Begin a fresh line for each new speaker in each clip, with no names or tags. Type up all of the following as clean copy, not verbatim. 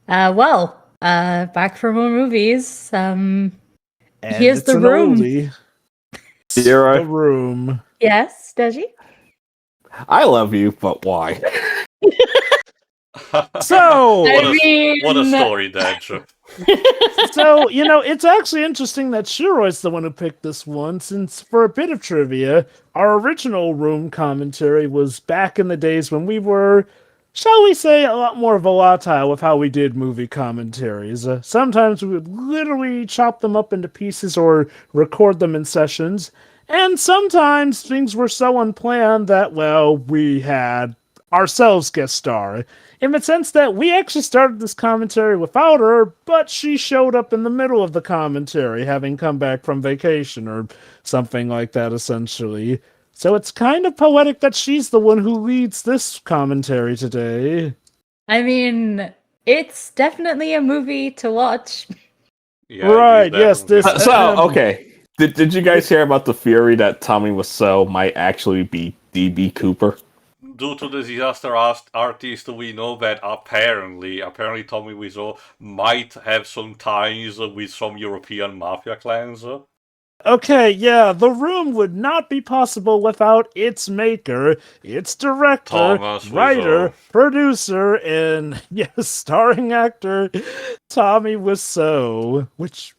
Back for more movies.
And
Here's
it's
The
an
Room.
oldie.
Zero.
The Room.
Yes, Deji?
I love you, but why?
So,
what a story, Dad.
so, it's actually interesting that Shiroi's the one who picked this one, since for a bit of trivia, our original Room commentary was back in the days when we were, shall we say, a lot more volatile with how we did movie commentaries. Sometimes we would literally chop them up into pieces or record them in sessions, and sometimes things were so unplanned that, well, we had ourselves guest star. In the sense that we actually started this commentary without her, but she showed up in the middle of the commentary, having come back from vacation or something like that, essentially. So it's kind of poetic that she's the one who leads this commentary today.
I mean, it's definitely a movie to watch.
Yeah,
right, yes, this...
So, okay. Did you guys hear about the theory that Tommy Wiseau might actually be D.B. Cooper?
Due to the disaster artist, we know that apparently Tommy Wiseau might have some ties with some European mafia clans.
Okay, yeah, The Room would not be possible without its maker, its director,
Thomas
writer,
Wiseau.
producer, and, yes, starring actor, Tommy Wiseau, which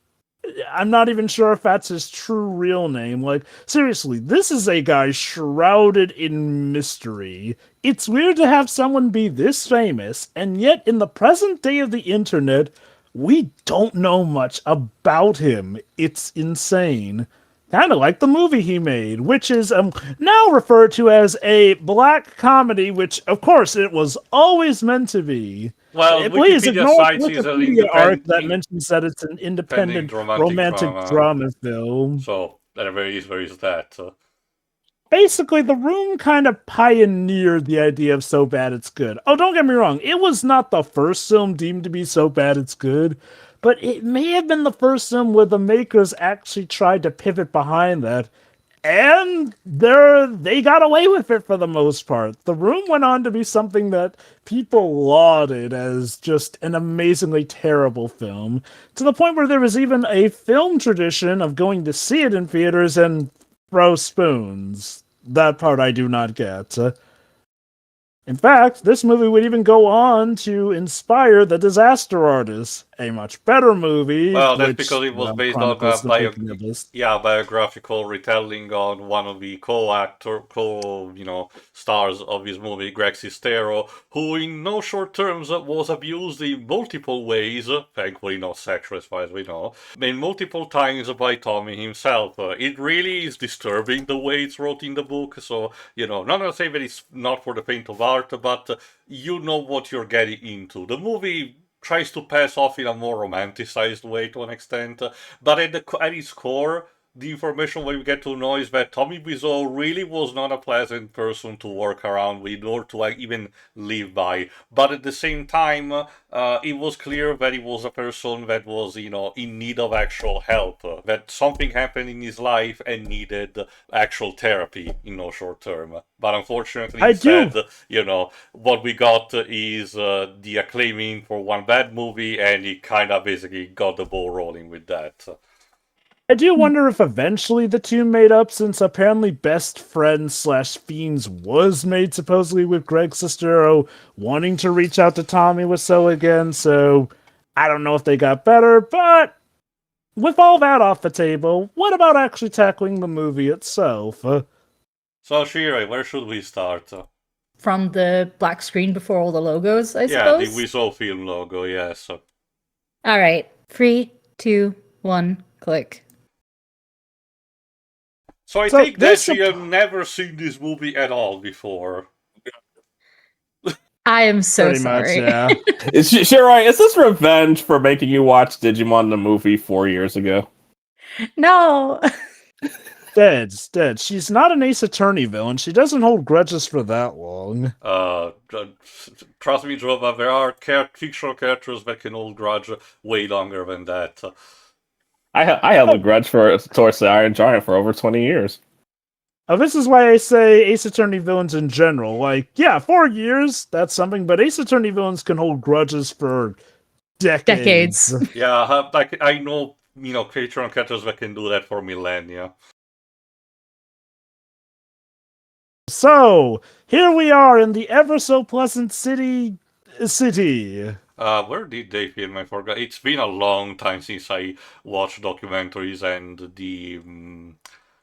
I'm not even sure if that's his true real name. Like, seriously, this is a guy shrouded in mystery. It's weird to have someone be this famous, and yet in the present day of the internet, we don't know much about him. It's insane. Kind of like the movie he made, which is now referred to as a black comedy, which, of course, it was always meant to be.
Well,
Please
Wikipedia
ignore
cites
the
is an
Wikipedia arc that
independent
mentions that it's an independent romantic
drama.
drama film.
So, where is that?
Basically, The Room kind of pioneered the idea of so bad it's good. Oh, don't get me wrong, it was not the first film deemed to be so bad it's good, but it may have been the first film where the makers actually tried to pivot behind that, and they got away with it for the most part. The Room went on to be something that people lauded as just an amazingly terrible film, to the point where there was even a film tradition of going to see it in theaters and throw spoons. That part I do not get. In fact, this movie would even go on to inspire The Disaster Artist, a much better movie.
Well, that's because it was based on
a
biographical retelling on one of the stars of his movie, Greg Sestero, who in no short terms was abused in multiple ways, thankfully not sexual as far as we know, and multiple times by Tommy himself. It really is disturbing the way it's wrote in the book, so, not gonna say that it's not for the faint of art, but you know what you're getting into. The movie tries to pass off in a more romanticized way to an extent, but at its core, the information we get to know is that Tommy Wiseau really was not a pleasant person to work around with or to even live by. But at the same time, it was clear that he was a person that was, in need of actual help. That something happened in his life and needed actual therapy in no short term. But unfortunately, instead, what we got is the acclaiming for one bad movie, and he kind of basically got the ball rolling with that.
I do wonder if eventually the two made up, since apparently Best Friends / Fiends was made supposedly with Greg Sestero wanting to reach out to Tommy Wiseau again, so I don't know if they got better, but with all that off the table, what about actually tackling the movie itself?
So, Shirei, where should we start?
From the black screen before all the logos, I suppose?
Yeah, the Wiseau film logo, yes.
Alright, 3, 2, 1, click.
So I think that you have never seen this movie at all before.
I am so
Pretty
sorry.
Much, yeah.
Shirai, is this revenge for making you watch Digimon the movie 4 years ago?
No.
Dead. She's not an Ace Attorney villain. She doesn't hold grudges for that long.
Trust me, Jova, there are fictional characters that can hold grudge way longer than that.
I held a grudge towards the Iron Giant for over 20 years.
This is why I say Ace Attorney villains in general. 4 years, that's something, but Ace Attorney villains can hold grudges for Decades.
Yeah, like I know, Patreon catchers that can do that for millennia.
So, here we are in the ever so pleasant city.
Where did they film? I forgot. It's been a long time since I watched documentaries and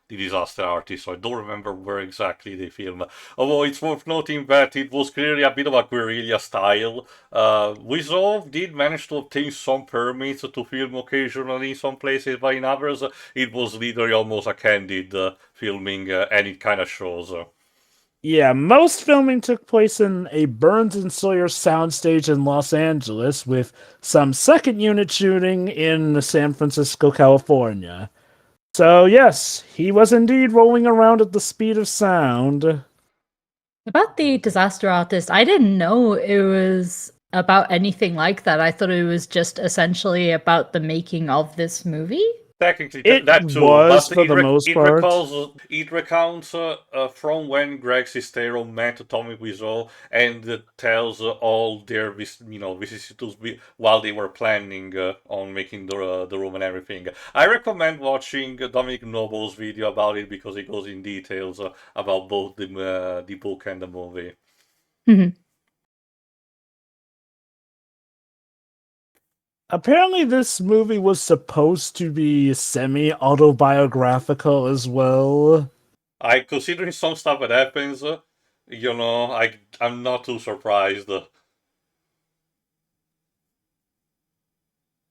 the disaster artist, so I don't remember where exactly they filmed. Although it's worth noting that it was clearly a bit of a guerrilla style. Wiseau did manage to obtain some permits to film occasionally in some places, but in others it was literally almost a candid filming, and it kind of shows.
Yeah, most filming took place in a Burns and Sawyer soundstage in Los Angeles, with some second unit shooting in San Francisco, California. So, yes, he was indeed rolling around at the speed of sound.
About the disaster artist, I didn't know it was about anything like that. I thought it was just essentially about the making of this movie.
Technically,
It
that too,
was
but
for the most part.
It recounts from when Greg Sestero met Tommy Wiseau and tells all their vicissitudes while they were planning on making the room and everything. I recommend watching Dominic Noble's video about it because it goes in details about both the book and the movie.
Apparently, this movie was supposed to be semi-autobiographical as well.
Considering some stuff that happens, I'm not too surprised.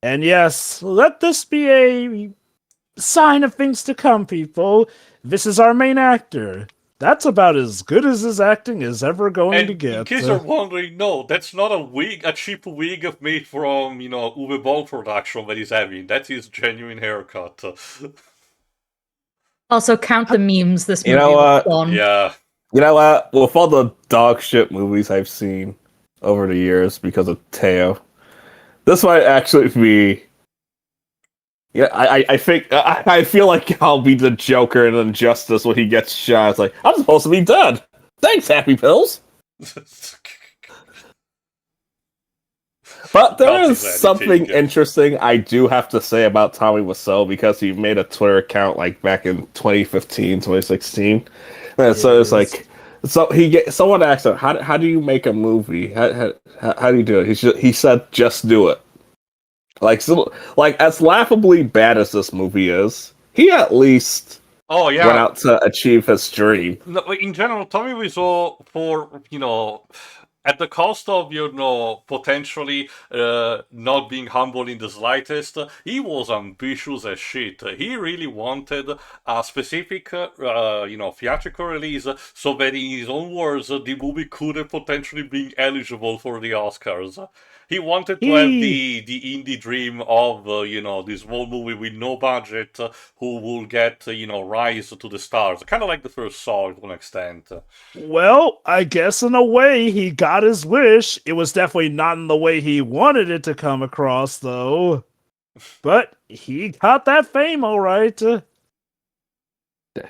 And yes, let this be a sign of things to come, people. This is our main actor. That's about as good as his acting is ever going to get.
In case you're wondering, no, that's not a cheap wig made from, Uwe Boll production that he's having. That is genuine haircut.
Also, count the memes this movie
You know
was
what?
on.
Yeah.
You know what? With all the dog shit movies I've seen over the years because of Teo, this might actually be. Yeah, I think I feel like I'll be the Joker in Injustice when he gets shot. It's like, I'm supposed to be dead. Thanks, Happy Pills. But there is something interesting I do have to say about Tommy Wiseau because he made a Twitter account like back in 2015, 2016. And so it's like, someone asked him, how do you make a movie? How do you do it? He said, just do it. Like as laughably bad as this movie is, he at least went out to achieve his dream.
No, in general, Tommy Wiseau, for at the cost of potentially not being humble in the slightest, he was ambitious as shit. He really wanted a specific theatrical release so that in his own words the movie could have potentially been eligible for the Oscars. He wanted to have the indie dream of this small movie with no budget who will get rise to the stars, kind of like the first Saw to an extent.
Well, I guess in a way he got his wish. It was definitely not in the way he wanted it to come across, though. But he got that fame, all right.
Isn't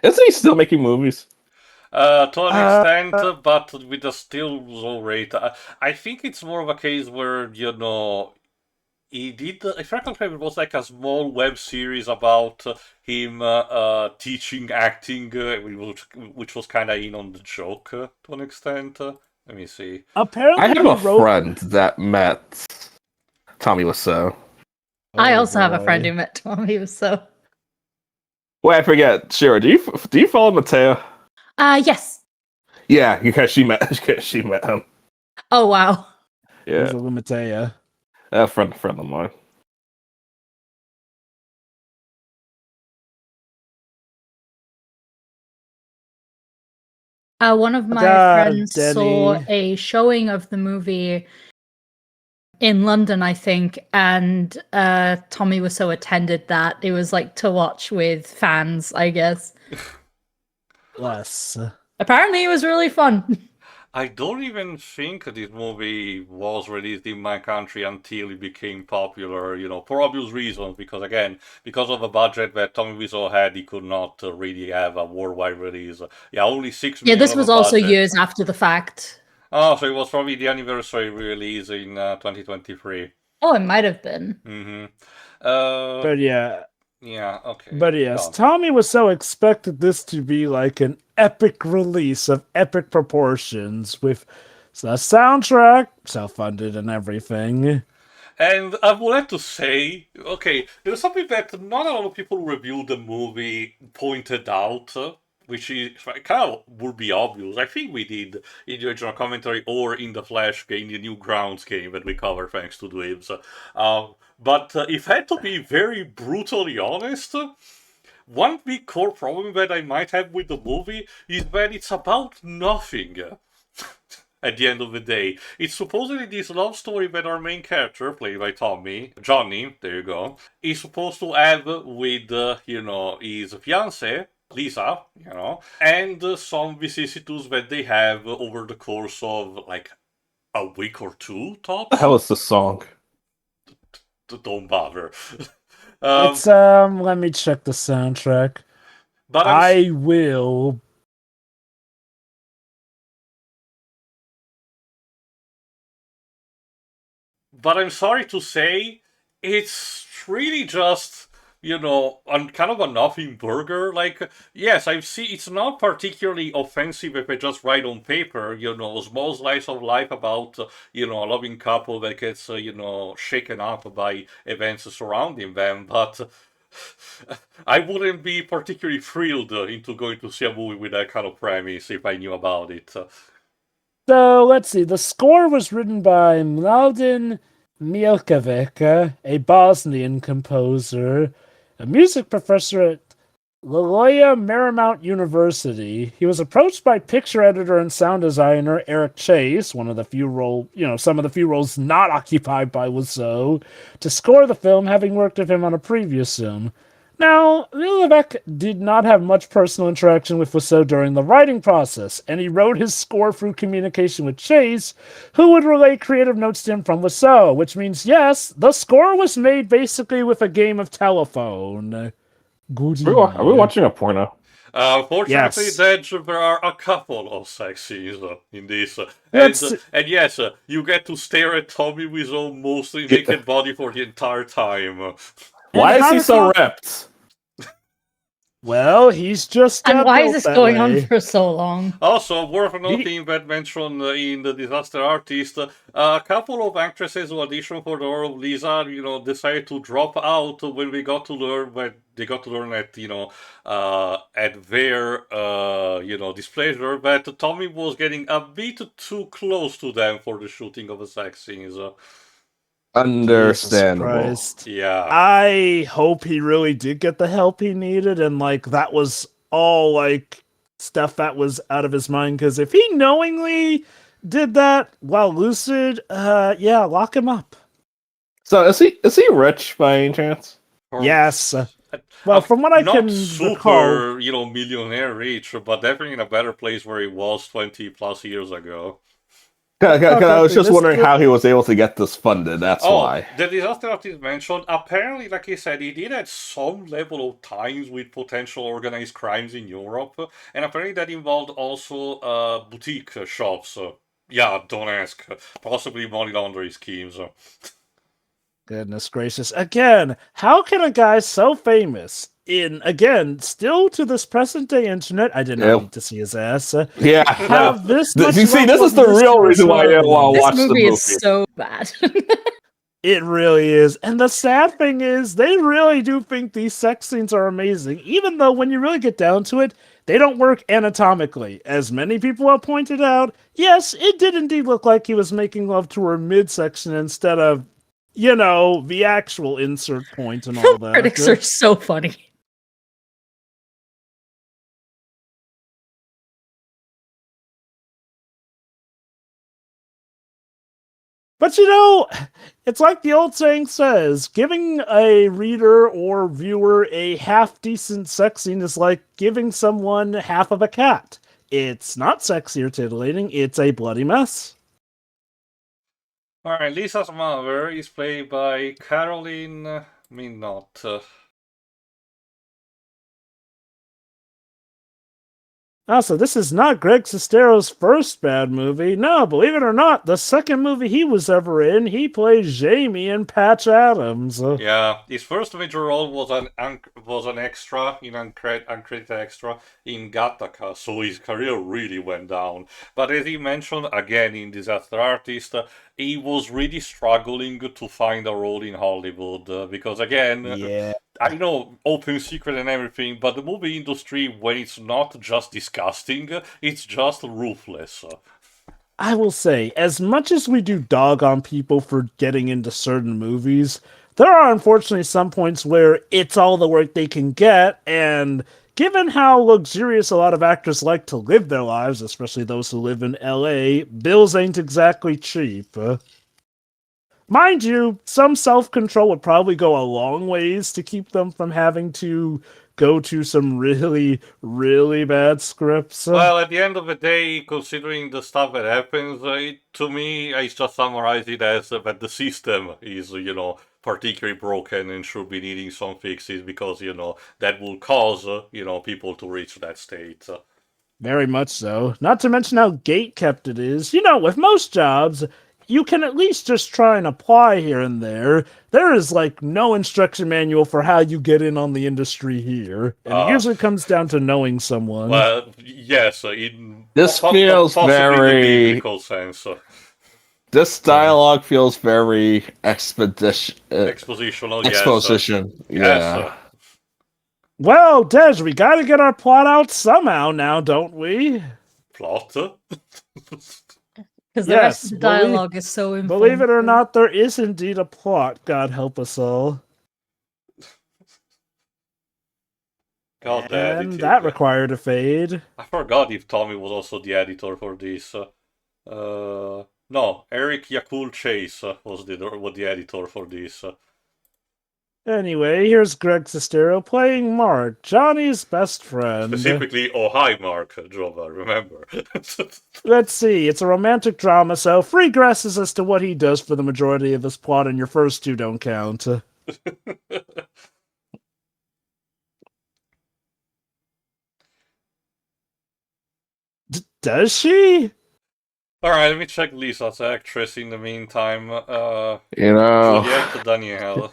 he still making movies?
To an extent, but with a still low rate. I think it's more of a case where, he did, if I recall, it was like a small web series about him teaching acting, which was kind of in on the joke to an extent. Let me see.
Apparently, I have a friend that met Tommy Wiseau.
I also have a friend who met Tommy Wiseau.
Wait, I forget. Shira, do you follow Mateo?
Yes.
Yeah, because she met him.
Oh wow.
Yeah. Mateo.
A friend of mine.
One of my friends saw a showing of the movie in London, I think, and Tommy Wiseau attended that. It was like to watch with fans, I guess.
Bless.
Apparently it was really fun.
I don't even think this movie was released in my country until it became popular, for obvious reasons, because of the budget that Tommy Wiseau had, he could not really have a worldwide release. Yeah, only 6 million.
Yeah, this was also years after the fact.
Oh, so it was probably the anniversary release in 2023.
Oh, it might have been.
Mm-hmm.
But yeah.
Yeah, okay.
But yes, Tommy Wiseau expected this to be like an epic release of epic proportions with a soundtrack, self-funded and everything.
And I would like to say, okay, there's something that not a lot of people who reviewed the movie pointed out, which is kind of would be obvious. I think we did in the original commentary or in the Flash game, the new Grounds game that we covered thanks to Dwebs. But if I had to be very brutally honest, one big core problem that I might have with the movie is that it's about nothing. At the end of the day, it's supposedly this love story that our main character, played by Johnny, there you go, is supposed to have with, his fiancée, Lisa, and some vicissitudes that they have over the course of, like, a week or two, tops.
The hell is the song?
Don't bother.
It's, let me check the soundtrack.
But
I will...
But I'm sorry to say, it's really just, kind of a nothing burger. Like, yes, I've seen it's not particularly offensive if I just write on paper, a small slice of life about, a loving couple that gets, shaken up by events surrounding them. But I wouldn't be particularly thrilled into going to see a movie with that kind of premise if I knew about it.
So, let's see. The score was written by Mladen Milkovic, a Bosnian composer, a music professor at Loyola Marymount University. He was approached by picture editor and sound designer Eric Chase, some of the few roles not occupied by Wiseau, to score the film, having worked with him on a previous film. Now, Milkovic did not have much personal interaction with Wiseau during the writing process, and he wrote his score through communication with Chase, who would relay creative notes to him from Wiseau, which means, yes, the score was made basically with a game of telephone. Goody.
Are we watching a porno?
Fortunately,
Yes.
there are a couple of sex scenes in this. And yes, you get to stare at Tommy Wiseau's mostly naked body for the entire time.
Why is he so ripped?
Well, he's just.
And why is this going on for so long?
Also, worth noting that mentioned in the Disaster Artist, a couple of actresses who auditioned for the role of Lisa, decided to drop out when we got to learn at their, displeasure that Tommy was getting a bit too close to them for the shooting of the sex scenes.
Understandable.
Yeah.
I hope he really did get the help he needed, and that was all stuff that was out of his mind. Because if he knowingly did that while lucid, lock him up.
So is he rich by any chance?
Yes. Well, from what I can
recall, millionaire rich, but definitely in a better place where he was 20 plus years ago.
I was just wondering how he was able to get this funded, that's why.
The disaster artist mentioned, apparently, like he said, he did at some level of ties with potential organized crimes in Europe, and apparently that involved also boutique shops. Yeah, don't ask. Possibly money laundering schemes.
Goodness gracious. Again, how can a guy so famous still to this present day internet, I did not need to see his ass. Have this much
you see, this is the real reason why I want to watch the movie.
This movie is so bad.
It really is. And the sad thing is, they really do think these sex scenes are amazing, even though when you really get down to it, they don't work anatomically. As many people have pointed out, yes, it did indeed look like he was making love to her midsection instead of, the actual insert point and all that.
Critics are so funny.
But it's like the old saying says, giving a reader or viewer a half-decent sex scene is like giving someone half of a cat. It's not sexy or titillating, it's a bloody mess.
Alright, Lisa's mother is played by Caroline Minot.
Also, this is not Greg Sestero's first bad movie. No, believe it or not, the second movie he was ever in, he plays Jamie in Patch Adams.
Yeah, his first major role was an extra in uncredited extra in Gattaca, so his career really went down. But as he mentioned again in Disaster Artist, he was really struggling to find a role in Hollywood because again,
Yeah.
I know open secret and everything, but the movie industry, when it's not just disgusting, it's just ruthless.
I will say, as much as we do dog on people for getting into certain movies, there are unfortunately some points where it's all the work they can get, and given how luxurious a lot of actors like to live their lives, especially those who live in LA, bills ain't exactly cheap. Mind you, some self-control would probably go a long ways to keep them from having to go to some really, really bad scripts.
Well, at the end of the day, considering the stuff that happens, to me, I just summarize it as that the system is, particularly broken and should be needing some fixes because, that will cause, people to reach that state.
Very much so. Not to mention how gate-kept it is. With most jobs, you can at least just try and apply here and there. There is, no instruction manual for how you get in on the industry here. And it usually comes down to knowing someone.
Well, yes, in
This feels
possibly
very
the biblical sense.
This dialogue feels very
Expositional,
exposition.
Yes.
Well, Dej, we gotta get our plot out somehow now, don't we?
Plot?
Because the rest of the dialogue is so important.
Believe it or not, there is indeed a plot, God help us all.
God,
and that required a fade.
I forgot if Tommy was also the editor for this. No, Eric Yakul Chase was the editor for this.
Anyway, here's Greg Sestero playing Mark, Johnny's best friend.
Specifically, oh hi Mark, Jova, remember.
Let's see, it's a romantic drama, so free guesses as to what he does for the majority of this plot, and your first two don't count. Does she?
Alright, let me check Lisa's actress in the meantime.
Juliette
Danielle.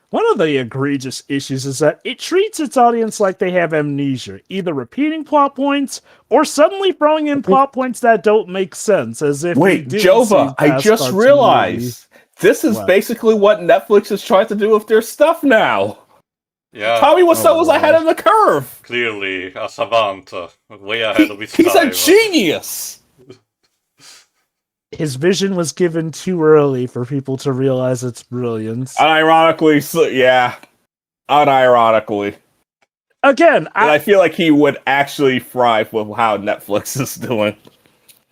One of the egregious issues is that it treats its audience like they have amnesia, either repeating plot points or suddenly throwing in plot points that don't make sense, as if
wait, Jova, I just realized this is basically what Netflix is trying to do with their stuff now.
Yeah,
Tommy Wiseau was ahead of the curve.
Clearly, a savant, way ahead of his time.
He's a genius.
His vision was given too early for people to realize its brilliance.
Unironically, yeah. Unironically.
Again,
I feel like he would actually thrive with how Netflix is doing.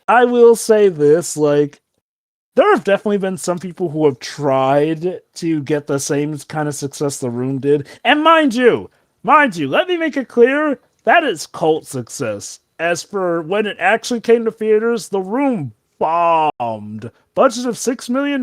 I will say this, there have definitely been some people who have tried to get the same kind of success The Room did. And mind you, let me make it clear, that is cult success. As for when it actually came to theaters, The Room bombed. Budget of $6 million,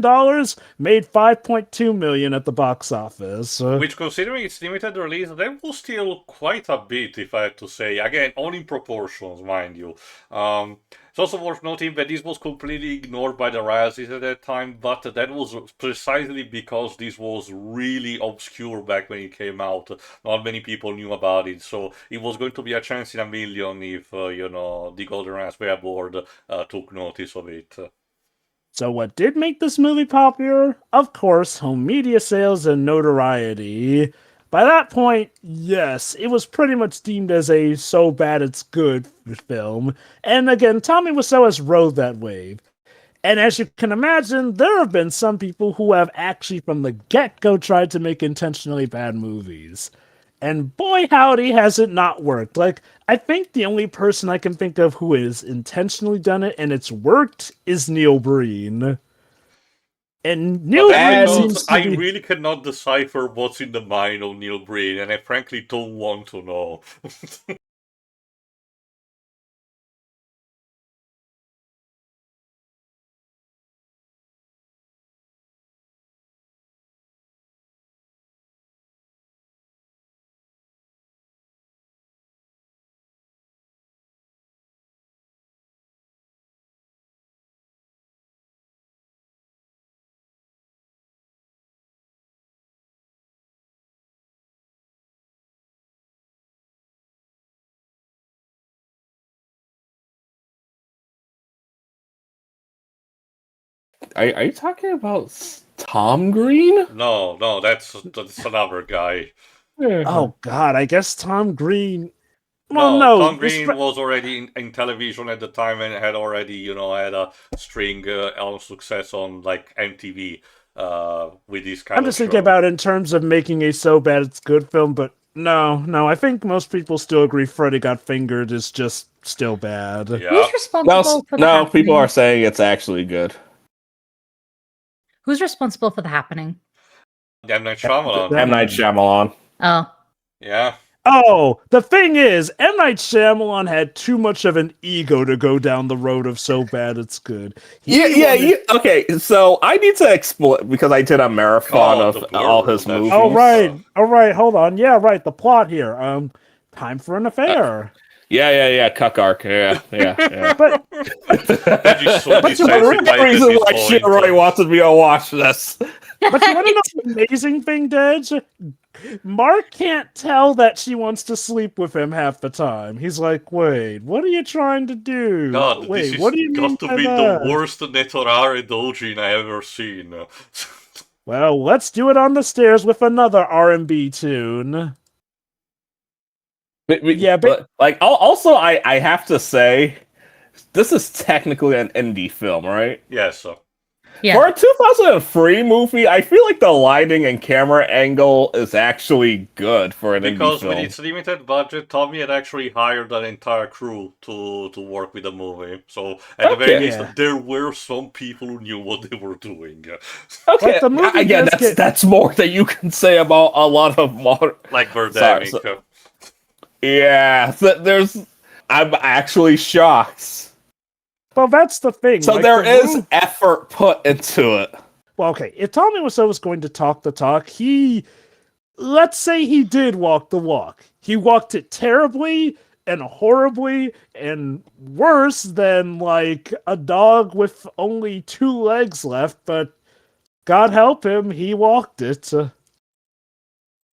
made $5.2 million at the box office.
Which, considering its limited release, that was still quite a bit, if I had to say. Again, all in proportions, mind you. It's also worth noting that this was completely ignored by the royalties at that time, but that was precisely because this was really obscure back when it came out. Not many people knew about it, so it was going to be a chance in a million if, the Golden Raspberry Board took notice of it.
So what did make this movie popular? Of course, home media sales and notoriety. By that point, yes, it was pretty much deemed as a so bad it's good film. And again, Tommy Wiseau has rode that wave. And as you can imagine, there have been some people who have actually from the get-go tried to make intentionally bad movies. And boy howdy has it not worked. I think the only person I can think of who has intentionally done it and it's worked is Neil Breen. And Neil Breen seems to
I really cannot decipher what's in the mind of Neil Breen, and I frankly don't want to know.
Are you talking about Tom Green?
No, that's another guy.
Oh God, I guess Tom Green. Well,
No,
no,
Tom Green was already in television at the time and had already, had a string of success on like MTV with this kind
I'm
of
just thinking
show.
about it in terms of making a so bad it's good film, but no, I think most people still agree Freddy Got Fingered is just still bad.
Yeah.
Who's responsible for the
No,
happening?
people are saying it's actually good.
Who's responsible for the happening?
M. Night Shyamalan.
M. Night Shyamalan.
Oh.
Yeah.
Oh, the thing is, M. Night Shyamalan had too much of an ego to go down the road of so bad it's good.
Okay, so I need to explain, because I did a marathon of all his movies.
All right, hold on. Yeah, right, the plot here. Time for an affair.
Yeah, cuck arc. Yeah.
But
That is so
That's the reason why Shiroi wanted me to watch this.
But you want to know the amazing thing, Dedge? Mark can't tell that she wants to sleep with him half the time. He's like, wait, what are you trying to do?
God,
wait,
this
what do
is
you mean
got to
by
be
that?
the worst Netorare doujin I ever seen.
Well, let's do it on the stairs with another R&B tune.
But like, also, I have to say, this is technically an indie film, right?
Yes.
Yeah.
For a 2003 movie, I feel like the lighting and camera angle is actually good for an indie
Because
film.
with its limited budget, Tommy had actually hired an entire crew to work with the movie. So at the very least, there were some people who knew what they were doing.
Okay, again, that's more than you can say about a lot of modern...
Like Birdemic.
Yeah, I'm actually shocked.
Well, that's the thing.
So like, there is effort put into it.
Well, okay, if Tommy Wiseau was going to talk the talk, let's say he did walk the walk. He walked it terribly and horribly and worse than, like, a dog with only 2 legs left, but God help him, he walked it.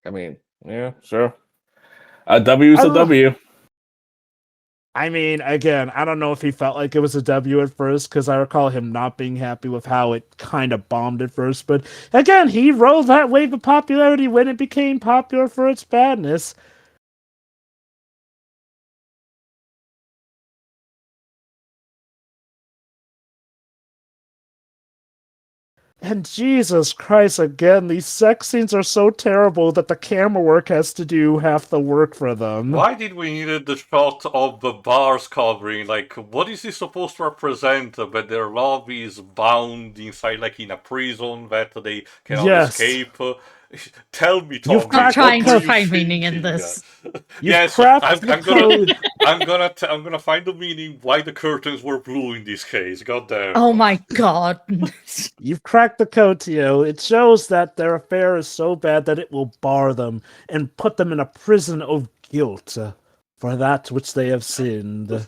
I mean, yeah, sure. A W's a W.
I mean, again, I don't know if he felt like it was a W at first, because I recall him not being happy with how it kind of bombed at first. But again, he rode that wave of popularity when it became popular for its badness. And Jesus Christ, again, these sex scenes are so terrible that the camera work has to do half the work for them.
Why did we need the shot of the bars covering? Like, what is this supposed to represent? But their love is bound inside, like, in a prison that they cannot escape? Tell me, Tom.
I'm trying to find meaning in this.
Yes, I'm gonna find the meaning why the curtains were blue in this case. God damn.
Oh my God.
You've cracked the code, Tio. It shows that their affair is so bad that it will bar them and put them in a prison of guilt for that which they have sinned.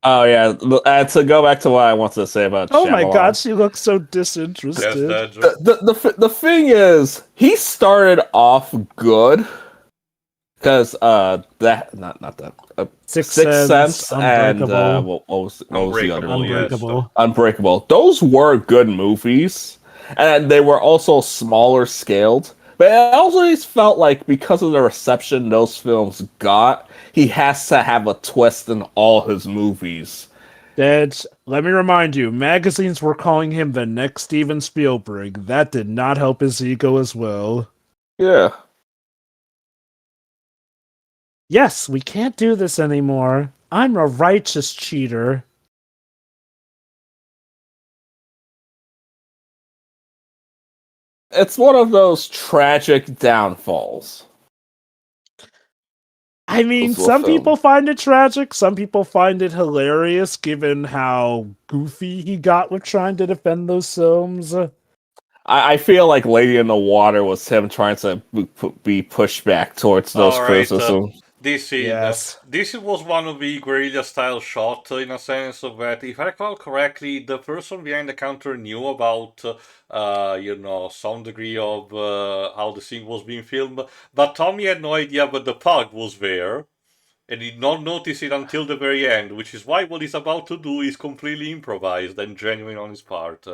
Oh yeah, to go back to what I wanted to say about
Shyamalan.
My
God, she looks so disinterested.
The thing is, he started off good because Sixth Sense and what was the other one? Unbreakable. Those were good movies, and they were also smaller scaled. But I always felt like because of the reception those films got, he has to have a twist in all his movies.
Dad, let me remind you, magazines were calling him the next Steven Spielberg. That did not help his ego as well.
Yeah.
Yes, we can't do this anymore. I'm a righteous cheater.
It's one of those tragic downfalls.
I mean, some people find it tragic, some people find it hilarious, given how goofy he got with trying to defend those films.
I feel like Lady in the Water was him trying to be pushed back towards those criticisms.
This was one of the guerrilla-style shots, in a sense of that, if I recall correctly, the person behind the counter knew about, some degree of how the scene was being filmed, but Tommy had no idea that the pug was there, and did not notice it until the very end, which is why what he's about to do is completely improvised and genuine on his part.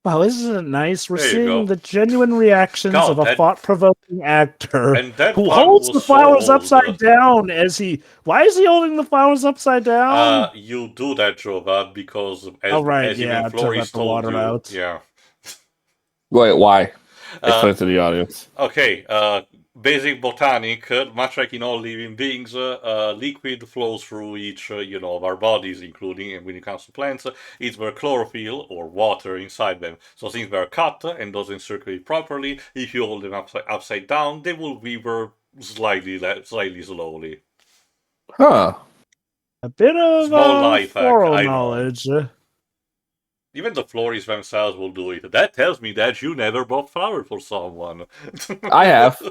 Wow, isn't it nice? We're
There you
seeing
go.
the genuine reactions
God,
of a
that-
thought-provoking actor
And that
who
pun
holds
was
the
so
flowers
old.
upside down as he... Why is he holding the flowers upside down?
You do that, Jova, because
Oh, right,
as even
yeah, to
Floris
let the
told
water
you,
out.
yeah.
Wait, why?
Uh,
Explain to the audience.
Okay, basic botanic, much like in all living beings, liquid flows through each, of our bodies, including, and when it comes to plants, it's their chlorophyll or water inside them. So since they're cut and doesn't circulate properly, if you hold them upside down, they will weaver slightly slowly.
Huh.
A bit of
Small life hack,
floral
I know.
knowledge.
Even the Floris themselves will do it. That tells me that you never bought flour for someone.
I have.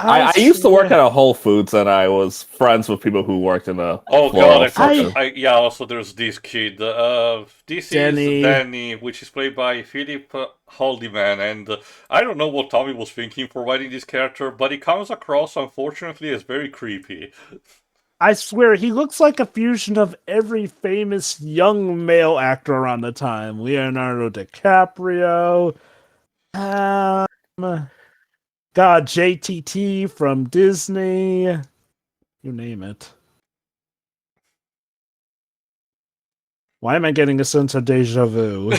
I used to
see,
work at a Whole Foods, and I was friends with people who worked in a
Oh
floral
god, I
section.
forgot. Yeah, also there's this kid. This
Danny.
is Danny, which is played by Philip Haldiman, and I don't know what Tommy was thinking for writing this character, but he comes across, unfortunately, as very creepy.
I swear, he looks like a fusion of every famous young male actor around the time. Leonardo DiCaprio. God, JTT from Disney. You name it. Why am I getting a sense of deja vu?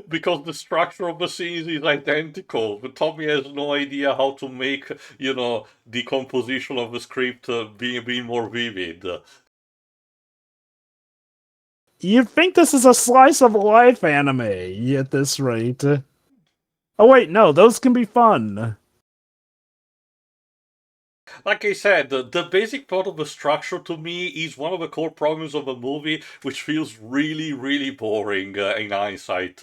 Because the structure of the scenes is identical, but Tommy has no idea how to make, the composition of the script be more vivid.
You'd think this is a slice of life anime at this rate. Oh wait, no, those can be fun.
Like I said, the basic plot of the structure to me is one of the core problems of a movie, which feels really, really boring in hindsight.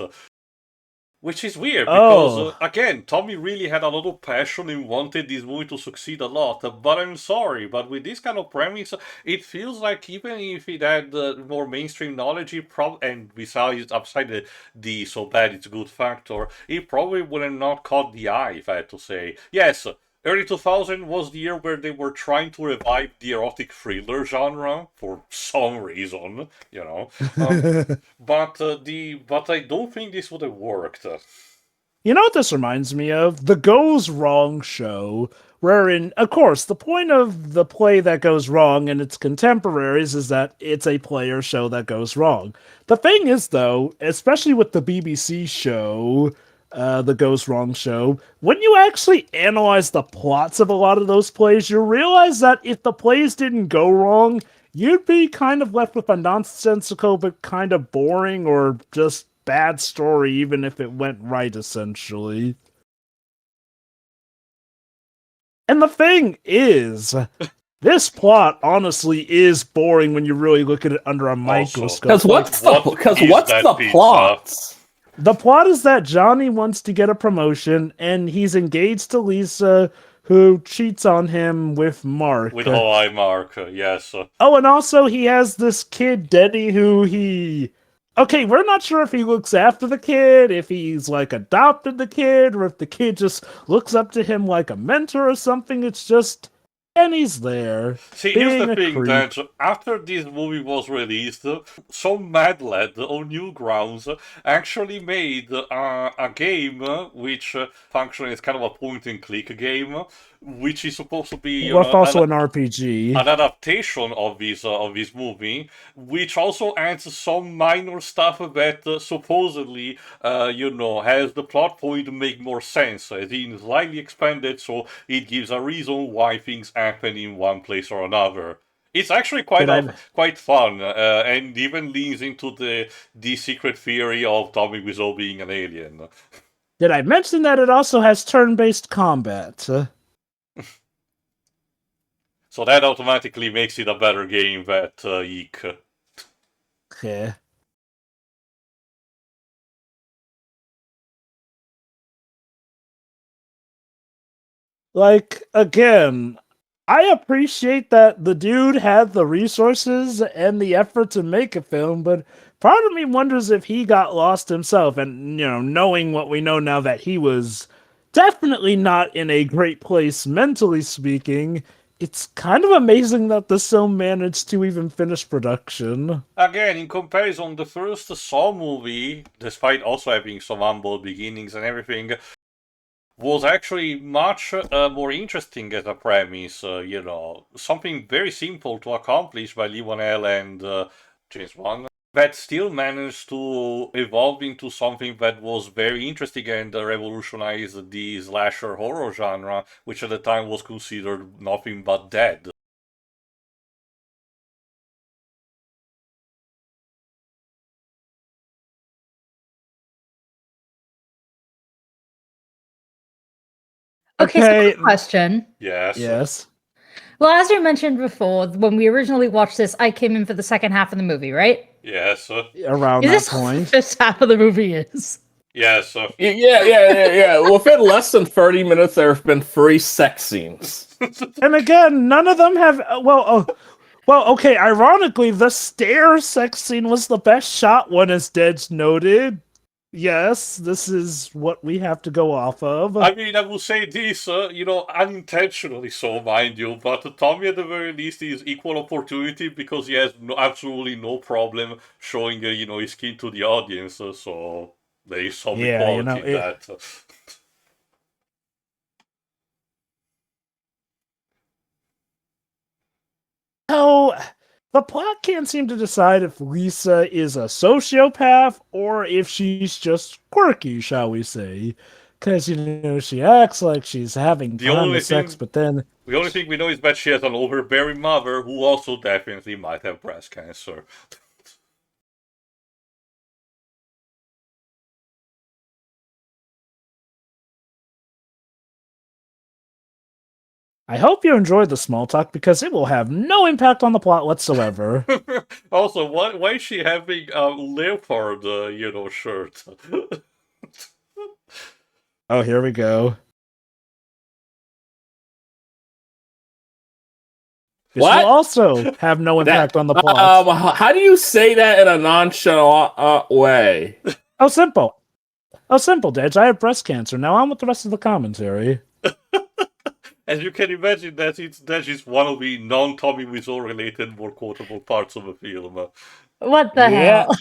Which is weird because, again, Tommy really had a lot of passion and wanted this movie to succeed a lot. But I'm sorry, but with this kind of premise, it feels like even if it had more mainstream knowledge, and besides, upside the so bad it's good factor, it probably would have not caught the eye, if I had to say. Yes, early 2000 was the year where they were trying to revive the erotic thriller genre for some reason, but I don't think this would have worked.
You know what this reminds me of? The Goes Wrong show, wherein, of course, the point of the play that goes wrong and its contemporaries is that it's a player show that goes wrong. The thing is, though, especially with the BBC show, the Goes Wrong show, when you actually analyze the plots of a lot of those plays, you realize that if the plays didn't go wrong, you'd be kind of left with a nonsensical but kind of boring or just bad story, even if it went right, essentially. And the thing is, this plot honestly is boring when you really look at it under a microscope.
Because what's the plot?
The plot is that Johnny wants to get a promotion, and he's engaged to Lisa, who cheats on him with Mark.
With Hawaii Mark, yes.
Oh, and also he has this kid, Denny, who he... Okay, we're not sure if he looks after the kid, if he's, adopted the kid, or if the kid just looks up to him like a mentor or something. It's just... And he's there.
See, here's the thing, that after this movie was released, some mad lad on Newgrounds actually made a game which functionally is kind of a point-and-click game, which is supposed to be
also an RPG,
an adaptation of this movie, which also adds some minor stuff that supposedly has the plot point to make more sense, as in slightly expanded, so it gives a reason why things happen in one place or another. It's actually quite fun, and even leans into the secret theory of Tommy Wiseau being an alien.
Did I mention that it also has turn-based combat?
So that automatically makes it a better game than Eek.
Yeah. Again, I appreciate that the dude had the resources and the effort to make a film, but part of me wonders if he got lost himself, and, knowing what we know now that he was definitely not in a great place, mentally speaking, it's kind of amazing that this film managed to even finish production.
Again, in comparison, the first Saw movie, despite also having some humble beginnings and everything, was actually much more interesting as a premise. Something very simple to accomplish by Lee Wanell and James Wan, that still managed to evolve into something that was very interesting and revolutionized the slasher horror genre, which at the time was considered nothing but dead.
Okay, so quick question.
Yes.
Well, as you mentioned before, when we originally watched this, I came in for the second half of the movie, right?
Yes.
Around that point.
This half of the movie is.
Yes.
Yeah. Within less than 30 minutes, there have been 3 sex scenes.
And again, none of them have. Okay. Ironically, the stair sex scene was the best shot one, as Dedge noted. Yes, this is what we have to go off of.
I mean, I will say this, unintentionally so, mind you, but Tommy at the very least is equal opportunity because he has absolutely no problem showing, his skin to the audience, so there is some equality in that.
So, the plot can't seem to decide if Lisa is a sociopath or if she's just quirky, shall we say. Because, she acts like she's having fun with sex, but then...
The only thing we know is that she has an overbearing mother who also definitely might have breast cancer.
I hope you enjoyed the small talk because it will have no impact on the plot whatsoever.
Also, why is she having a leopard, shirt?
Oh, here we go. This will also have no impact on the plot.
How do you say that in a nonchalant way?
Oh, simple, Dedge. I have breast cancer. Now on with the rest of the commentary.
As you can imagine, that is one of the non-Tommy Wiseau related more quotable parts of the film.
What the hell?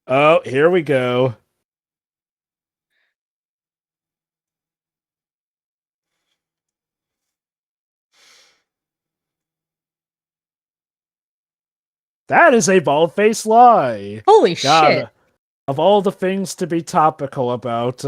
Oh, here we go. That is a bald-faced lie.
Holy shit.
Of all the things to be topical about...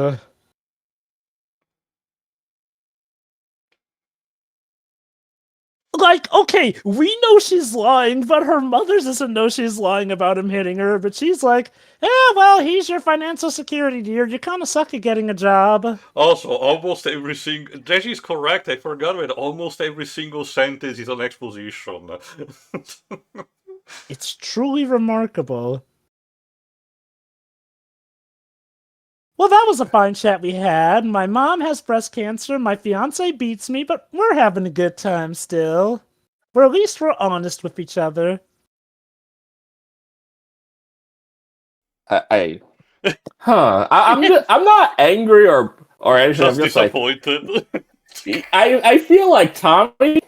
okay, we know she's lying, but her mother doesn't know she's lying about him hitting her, but she's like, well, he's your financial security, dear. You kind of suck at getting a job.
Also, almost everything... Reggie is correct, I forgot that almost every single sentence is an exposition.
It's truly remarkable. Well, that was a fine chat we had. My mom has breast cancer, my fiance beats me, but we're having a good time still. Or at least we're honest with each other.
I'm not angry or anything.
Just disappointed.
I feel like Tommy,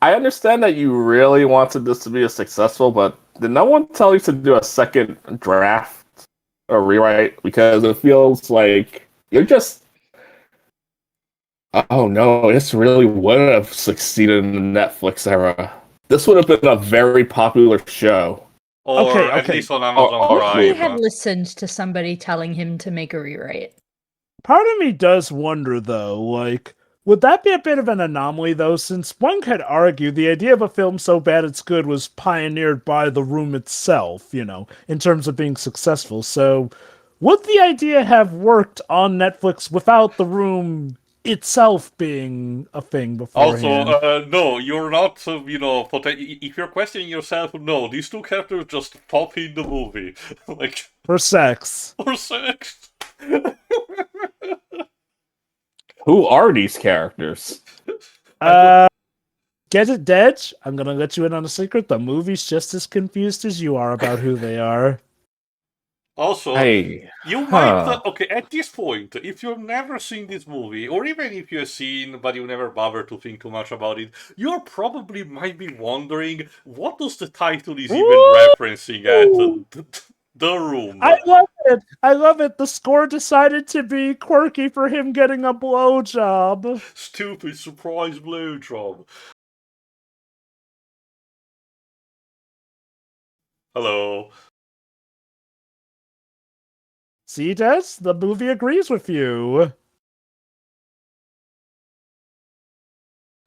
I understand that you really wanted this to be a successful, but did no one tell you to do a second draft? A rewrite, because it feels like you're just... Oh no, this really would have succeeded in the Netflix era. This would have been a very popular show.
Or at least on Amazon Prime.
He had listened to somebody telling him to make a rewrite.
Part of me does wonder, though, would that be a bit of an anomaly, though, since one could argue the idea of a film so bad it's good was pioneered by The Room itself, in terms of being successful. So, would the idea have worked on Netflix without The Room itself being a thing beforehand?
Also, no, you're not, if you're questioning yourself, no, these two characters just pop in the movie.
For sex.
For sex.
Who are these characters?
Get it, Dedge? I'm gonna let you in on a secret. The movie's just as confused as you are about who they are.
Also,
Hey,
you might okay at this point, if you've never seen this movie, or even if you've seen but you never bother to think too much about it, you probably might be wondering what does the title is even referencing at the room.
I love it. I love it. The score decided to be quirky for him getting a blowjob.
Stupid surprise blowjob. Hello.
See, Des? The movie agrees with you.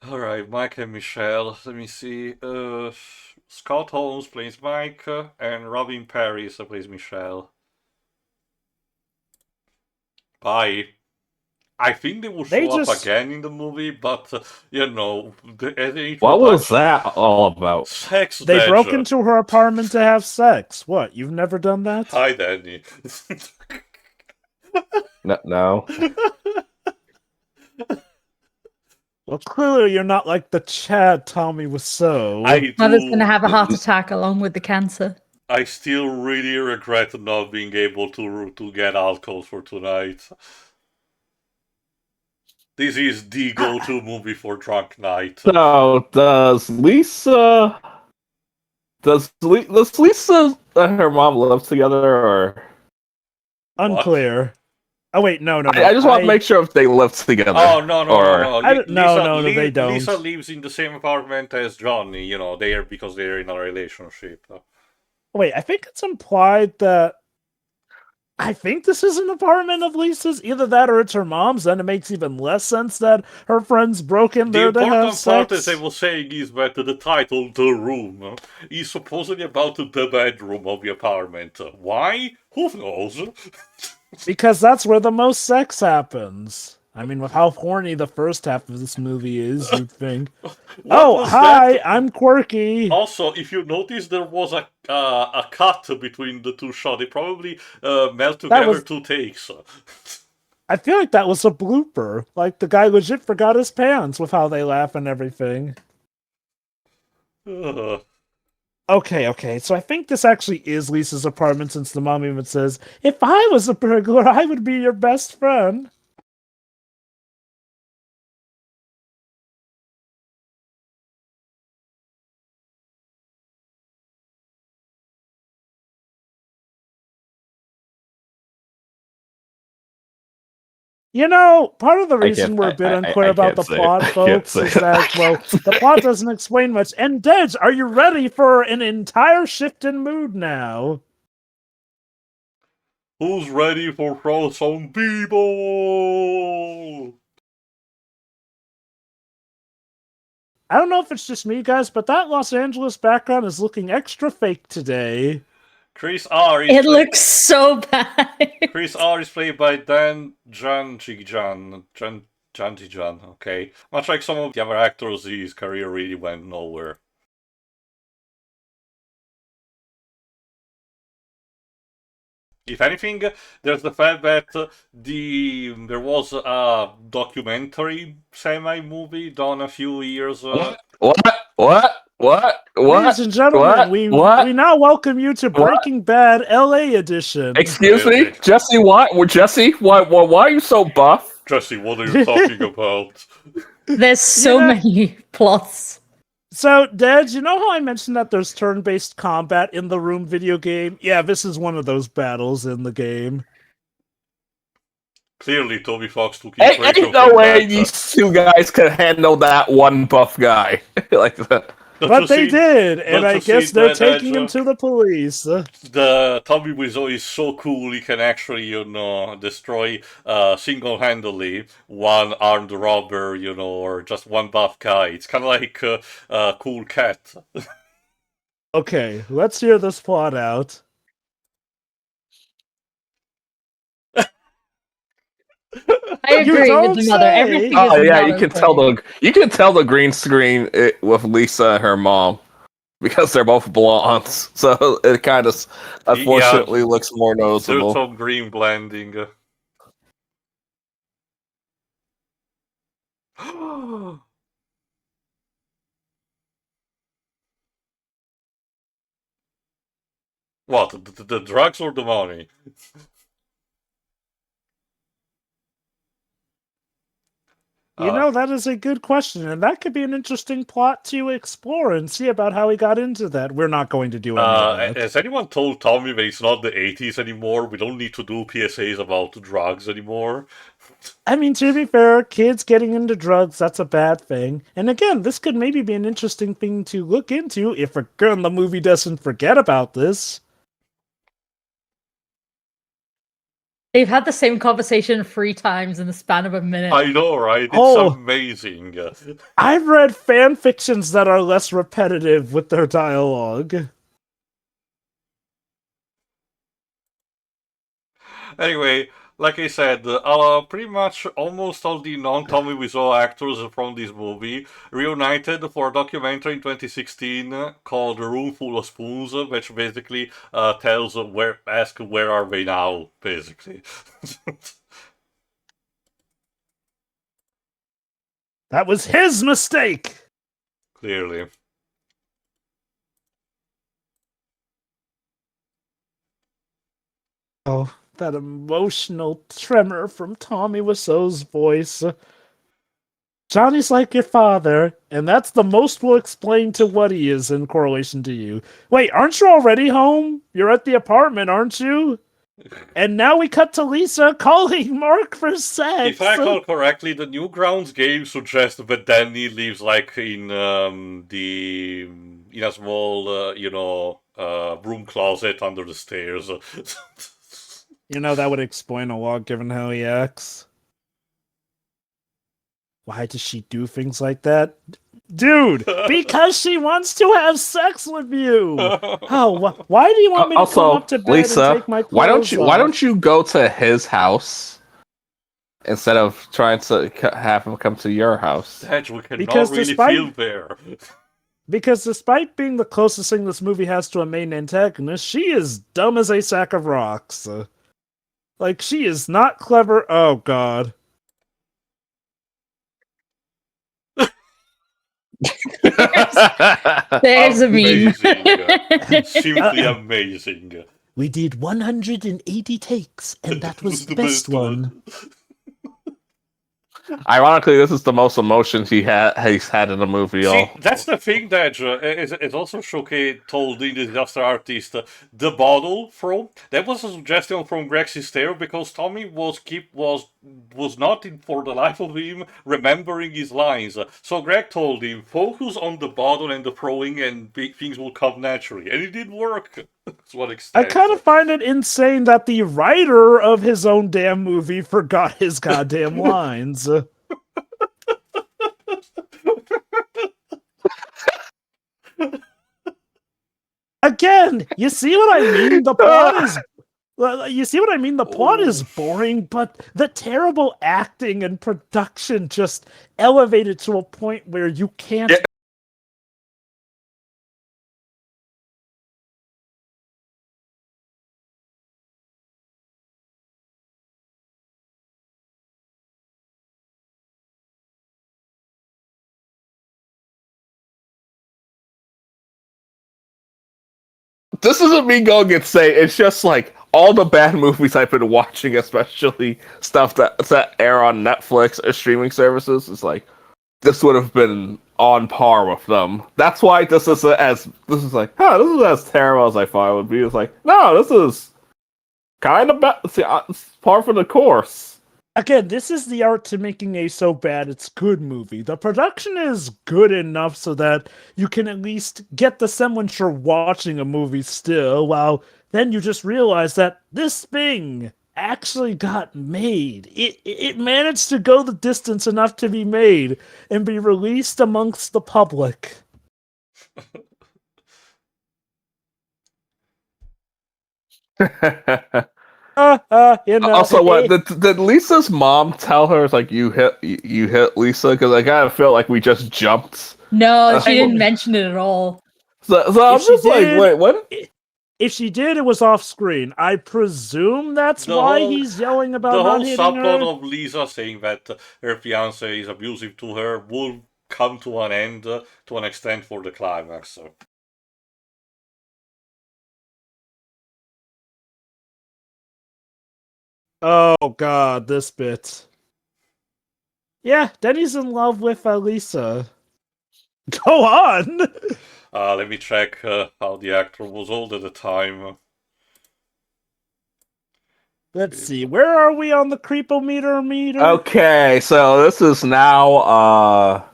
Alright, Mike and Michelle. Let me see. Scott Holmes plays Mike, and Robin Paris plays Michelle. Bye. I think they will
They
show up
just-
again in the movie, but
what was that all about?
Sex.
They
Dej.
broke into her apartment to have sex. What? You've never done that?
Hi, Danny.
No.
Well, clearly you're not like the Chad Tommy Wiseau.
Mother's gonna have a heart attack along with the cancer.
I still really regret not being able to get alcohol for tonight. This is the go-to movie for drunk night.
So does Lisa and her mom live together, or
Unclear. Oh wait, no.
I just want to make sure if they live together.
Oh no.
No, they don't.
Lisa lives in the same apartment as Johnny. You know, because they're in a relationship.
Wait, I think it's implied that. I think this is an apartment of Lisa's. Either that or it's her mom's. Then it makes even less sense that her friends broke in there to have
The important part,
sex.
as I was saying, is that the title, The Room, is supposedly about the bedroom of the apartment. Why? Who knows?
Because that's where the most sex happens. I mean, with how horny the first half of this movie is, you'd think. Oh, hi, I'm quirky.
Also, if you notice, there was a cut between the two shots. They probably melt together 2 takes.
I feel like that was a blooper. Like, the guy legit forgot his pants with how they laugh and everything. Okay, so I think this actually is Lisa's apartment, since the mom even says, if I was a burglar, I would be your best friend. You know, part of the reason we're a bit unclear about the plot, folks, is that, well, the plot doesn't explain much. And Dej, are you ready for an entire shift in mood now?
Who's ready for some people?
I don't know if it's just me, guys, but that Los Angeles background is looking extra fake today.
Chris R.
It looks so bad.
Chris R. is played by Dan Janjijan. Janjijan, okay. Much like some of the other actors, his career really went nowhere. If anything, there's the fact that there was a documentary semi-movie done a few years.
What?
Ladies and gentlemen, we now welcome you to Breaking Bad LA edition.
Excuse me, Jesse. What? Jesse, why are you so buff?
Jesse, what are you talking about?
There's so many plots.
So, Dej, you know how I mentioned that there's turn-based combat in the Room video game? Yeah, this is one of those battles in the game.
Clearly, Toby Fox took inspiration
Ain't no way these two guys could handle that one buff guy like that.
But they did, and I guess they're taking him to the police.
The Tommy Wiseau is so cool, he can actually, destroy single-handedly one armed robber, or just one buff guy. It's kind of like a cool cat.
Okay, let's hear this plot out.
I agree with the mother. Everything is
you can tell the green screen with Lisa and her mom because they're both blondes, so it kind of unfortunately looks more noticeable.
There's some green blending. What, the drugs or the money?
That is a good question, and that could be an interesting plot to explore and see about how he got into that. We're not going to do any of that.
Has anyone told Tommy that it's not the 80s anymore? We don't need to do PSAs about drugs anymore.
I mean, to be fair, kids getting into drugs, that's a bad thing. And again, this could maybe be an interesting thing to look into if again the movie doesn't forget about this.
They've had the same conversation 3 times in the span of a minute.
I know, right? It's amazing.
I've read fan fictions that are less repetitive with their dialogue.
Anyway, like I said, pretty much almost all the non-Tommy Wiseau actors from this movie reunited for a documentary in 2016 called A Room Full of Spoons, which basically tells where are they now, basically.
That was his mistake!
Clearly.
Oh, that emotional tremor from Tommy Wiseau's voice. Johnny's like your father, and that's the most we'll explain to what he is in correlation to you. Wait, aren't you already home? You're at the apartment, aren't you? And now we cut to Lisa calling Mark for sex.
If I recall correctly, the Newgrounds game suggests that Danny lives like in a small, room closet under the stairs.
That would explain a lot given how he acts. Why does she do things like that? Dude, because she wants to have sex with you. Oh, why do you want me to come up to bed
Lisa,
and take my clothes
why don't you go to his house instead of trying to have him come to your house?
We cannot really feel there.
Because despite being the closest thing this movie has to a main antagonist, she is dumb as a sack of rocks. She is not clever. Oh, God.
There's a meme.
Simply amazing.
We did 180 takes, and that was the best one.
Ironically, this is the most emotions he's had in a movie.
See, that's the thing that it's also told in the Disaster Artist. The bottle that was a suggestion from Greg Sestero because Tommy was not for the life of him remembering his lines. So Greg told him focus on the bottle and the throwing, and things will come naturally, and it did work. To what extent?
I kind of find it insane that the writer of his own damn movie forgot his goddamn lines. Again, you see what I mean? The plot is... You see what I mean? The plot is boring, but the terrible acting and production just elevated to a point where you can't...
This isn't me going insane. It's just like all the bad movies I've been watching, especially stuff that air on Netflix or streaming services. It's like this would have been on par with them. That's why this is as terrible as I thought it would be. It's like no, this is kind of bad. It's par for the course.
Again, this is the art to making a so bad it's good movie. The production is good enough so that you can at least get the semblance you're watching a movie still, while then you just realize that this thing actually got made. It managed to go the distance enough to be made and be released amongst the public.
Also, what did Lisa's mom tell her? Like you hit Lisa because I kind of feel like we just jumped.
No, she didn't mention it at all.
So I'm just like, wait, what?
If she did, it was off screen. I presume that's why he's yelling about not hitting her.
The whole subplot of Lisa saying that her fiance is abusive to her will come to an end to an extent for the climax. So.
Oh god, this bit. Yeah, Denny's in love with Lisa. Go on!
Let me check how the actor was old at the time.
Let's see, where are we on the creepometer meter?
Okay, so this is now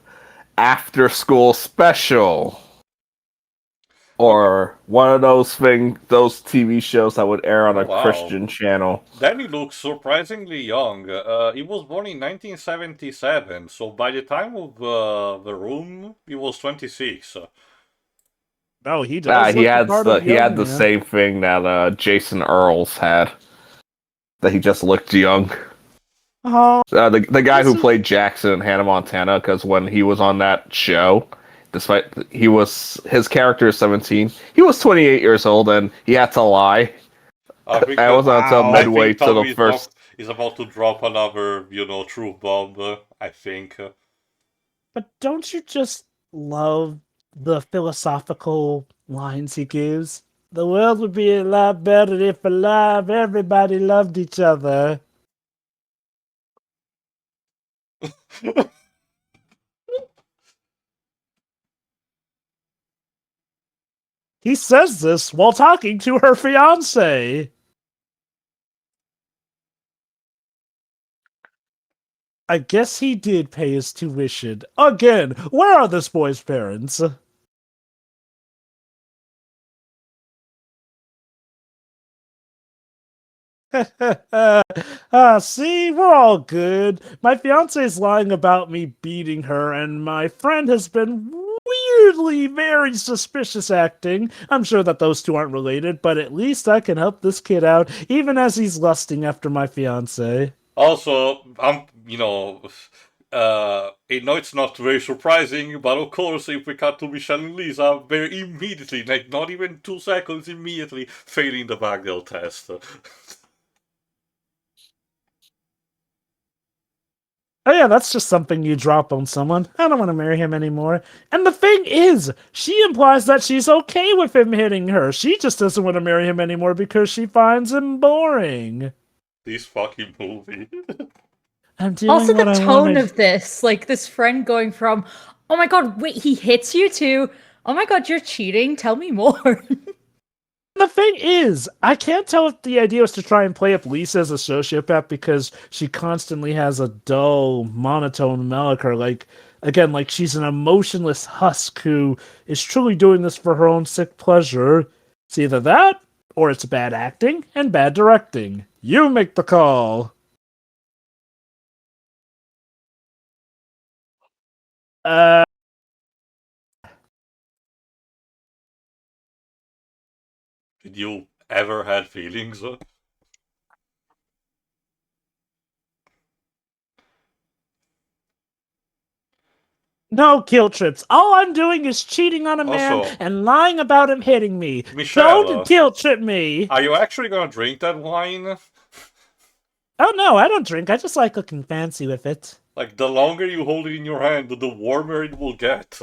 after school special. Or one of those those TV shows that would air on a Christian channel.
Danny looks surprisingly young. He was born in 1977, so by the time of The Room, he was 26.
Oh, he does.
He had
man.
the same thing that Jason Earls had. That he just looked young.
Oh,
the guy who played Jackson in Hannah Montana, because when he was on that show, despite his character is 17, he was 28 years old, and he had to lie.
I think
I wasn't until midway to the first.
He's about to drop another, truth bomb. I think.
But don't you just love the philosophical lines he gives? The world would be a lot better if alive everybody loved each other. He says this while talking to her fiance. I guess he did pay his tuition. Again, where are this boy's parents? See, we're all good. My fiance is lying about me beating her, and my friend has been weirdly very suspicious acting. I'm sure that those two aren't related, but at least I can help this kid out, even as he's lusting after my fiance.
Also, I know it's not very surprising, but of course, if we cut to Michelle and Lisa, they're immediately, like not even 2 seconds, immediately failing the Bagdell test.
Oh yeah, that's just something you drop on someone. I don't want to marry him anymore. And the thing is, she implies that she's okay with him hitting her. She just doesn't want to marry him anymore because she finds him boring.
This fucking movie.
I'm doing
Also,
what
the
I
tone
wanted.
of this, like this friend going from, "Oh my god, wait, he hits you," to, "Oh my god, you're cheating. Tell me more."
The thing is, I can't tell if the idea was to try and play up Lisa as a sociopath because she constantly has a dull, monotone melicker. Like she's an emotionless husk who is truly doing this for her own sick pleasure. It's either that, or it's bad acting and bad directing. You make the call.
Did you ever had feelings?
No guilt trips. All I'm doing is cheating on a man and lying about him hitting me.
Michelle,
Don't guilt trip me.
Are you actually gonna drink that wine?
Oh no, I don't drink. I just like looking fancy with it.
Like, the longer you hold it in your hand, the warmer it will get.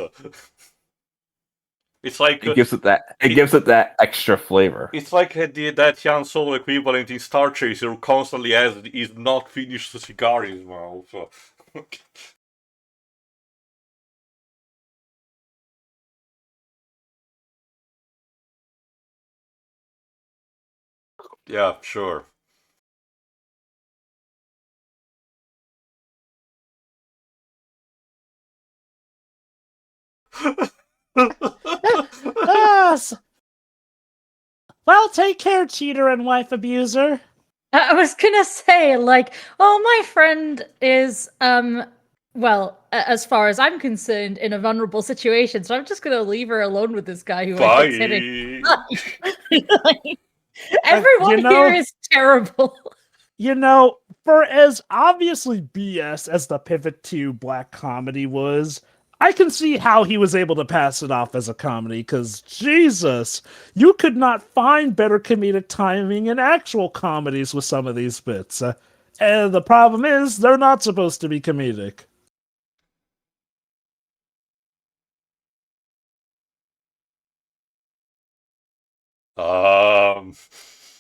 It's like
It gives it that extra flavor.
It's like that Han Solo equivalent in Star Chaser who constantly has his not finished cigar in his mouth. Yeah, sure.
Well, take care, cheater and wife abuser.
I was gonna say, like, oh, my friend is, well, as far as I'm concerned, in a vulnerable situation, so I'm just gonna leave her alone with this guy who I keep hitting. Everyone here is terrible.
You know, for as obviously BS as the pivot to black comedy was, I can see how he was able to pass it off as a comedy, because Jesus, you could not find better comedic timing in actual comedies with some of these bits. And the problem is, they're not supposed to be comedic.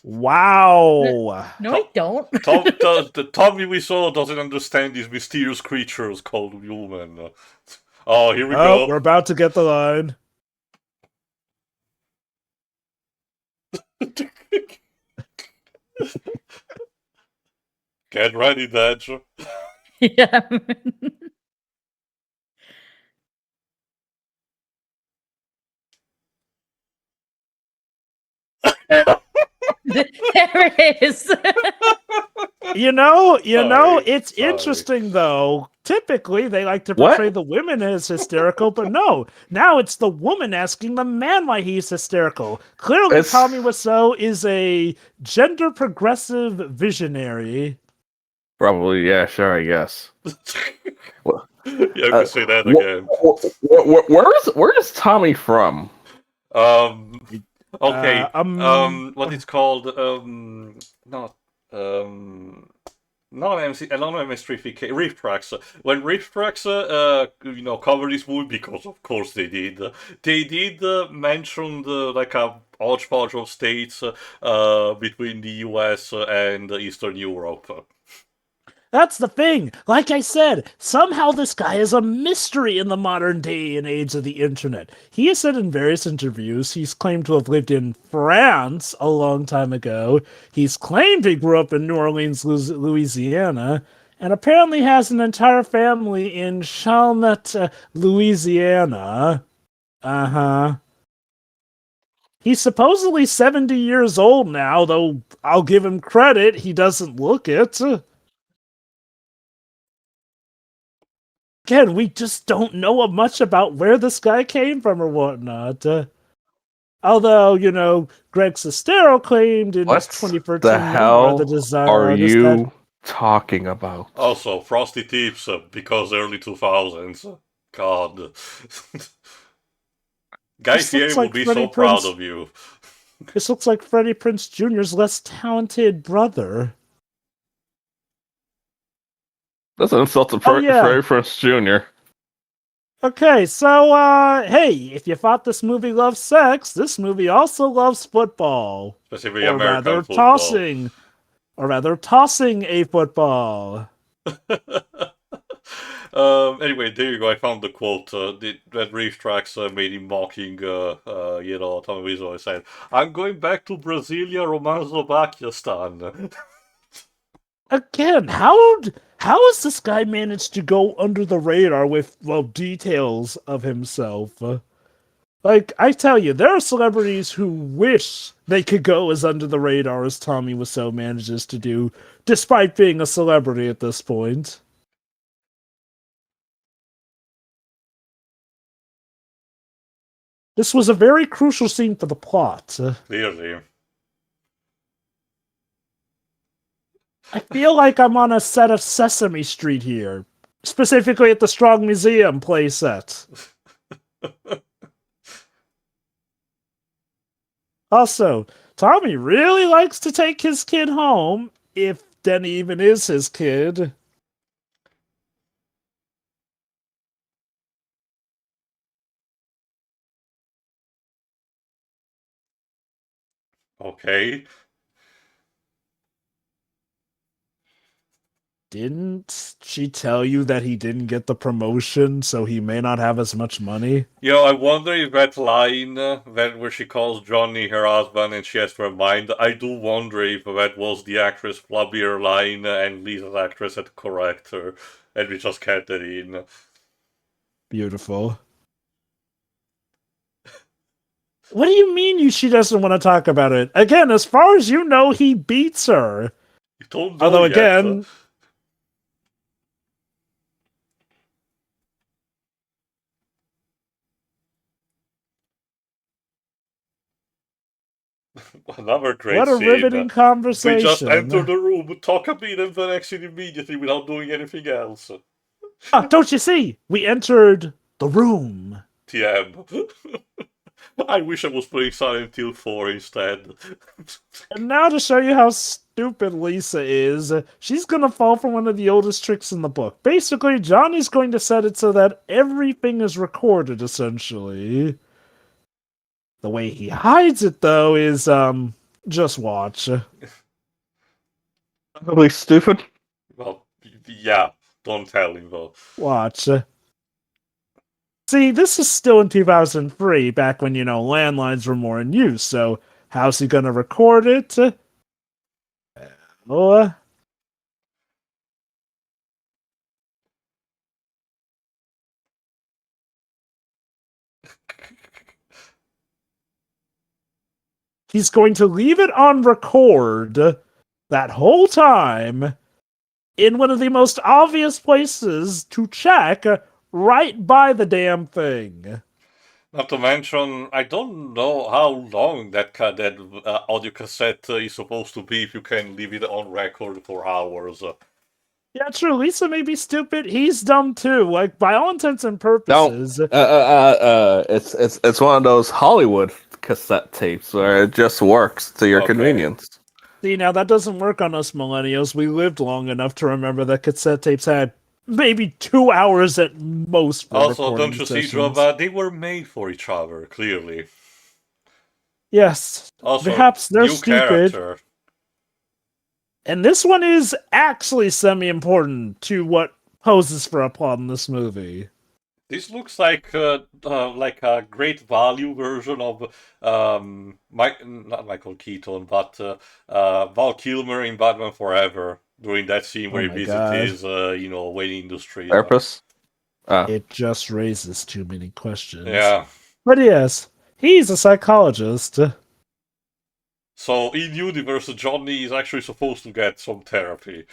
Wow.
No, I don't.
Tommy Wiseau doesn't understand these mysterious creatures called human. Oh, here we
Oh,
go.
we're about to get the line.
Get ready, Dad.
Yeah. There it is.
It's
Sorry.
interesting though. Typically, they like to
What?
portray the women as hysterical, but no. Now it's the woman asking the man why he's hysterical. Clearly,
It's-
Tommy Wiseau is a gender progressive visionary.
Probably, yeah, sure, I guess.
You can say that again.
Where is Tommy from?
Okay. What
Uh,
it's called? Not MS3VK, Rift Tracks. When Rift Tracks, covered this movie, because of course they did. They did mention like a hodgepodge of states between the US and Eastern Europe.
That's the thing. Like I said, somehow this guy is a mystery in the modern day and age of the internet. He has said in various interviews he's claimed to have lived in France a long time ago. He's claimed he grew up in New Orleans, Louisiana, and apparently has an entire family in Chalmette, Louisiana. Uh-huh. He's supposedly 70 years old now, though I'll give him credit, he doesn't look it. Again, we just don't know much about where this guy came from or whatnot. Although, Greg Sestero claimed in his
What
2013
the
memoir,
hell
the design
are
artist,
you talking about?
Also, Frosty Tips, because early 2000s. God. Guy
This
Fieri
looks
will
like
be
Freddie
so proud
Prinze-
of you.
this looks like Freddie Prinze Jr.'s less talented brother.
That's an insult to
yeah.
Freddie Prinze Jr.
Okay, so, hey, if you thought this movie loves sex, this movie also loves football.
Specifically
Or
American
rather,
football.
tossing a football.
Anyway, there you go. I found the quote that Reef Tracks made him mocking, Tommy Wiseau said, "I'm going back to Brasilia, Romano-Slovakiastan."
Again, how has this guy managed to go under the radar with, details of himself? Like, I tell you, there are celebrities who wish they could go as under the radar as Tommy Wiseau manages to do, despite being a celebrity at this point. This was a very crucial scene for the plot.
Clearly.
I feel like I'm on a set of Sesame Street here. Specifically at the Strong Museum playset. Also, Tommy really likes to take his kid home, if Denny even is his kid.
Okay.
Didn't she tell you that he didn't get the promotion, so he may not have as much money?
I wonder if that line, where she calls Johnny her husband and she asks for a mind, I do wonder if that was the actress flubbier line and Lisa's actress had to correct her, and we just kept it in.
Beautiful. What do you mean she doesn't want to talk about it? Again, as far as you know, he beats her.
You don't know
Although
yet.
again...
Another great
What a
scene.
riveting conversation.
We just enter the room, talk a bit, and then exit immediately without doing anything else.
Don't you see? We entered the room.
TM. I wish I was playing Silent Hill 4 instead.
And now to show you how stupid Lisa is, she's gonna fall for one of the oldest tricks in the book. Basically, Johnny's going to set it so that everything is recorded, essentially. The way he hides it, though, is, Just watch.
Probably stupid.
Well, yeah, don't tell him though.
Watch. See, this is still in 2003, back when, landlines were more in use, so how's he gonna record it? Oh, he's going to leave it on record that whole time in one of the most obvious places to check, right by the damn thing.
Not to mention, I don't know how long that audio cassette is supposed to be if you can leave it on record for hours.
Yeah, true. Lisa may be stupid. He's dumb too. Like, by all intents and purposes.
It's one of those Hollywood cassette tapes where it just works to your convenience.
See, now that doesn't work on us millennials. We lived long enough to remember that cassette tapes had maybe 2 hours at most for
Also,
recording
don't you
sessions.
see, Joba? They were made for each other, clearly.
Yes.
Also,
perhaps they're
new
stupid.
character.
And this one is actually semi-important to what poses for a plot in this movie.
This looks like a great value version of not Michael Keaton, but Val Kilmer in Batman Forever during that scene where he visits his waiting industry.
Therapist?
It just raises too many questions.
Yeah.
But yes, he's a psychologist.
So in universe, Johnny is actually supposed to get some therapy.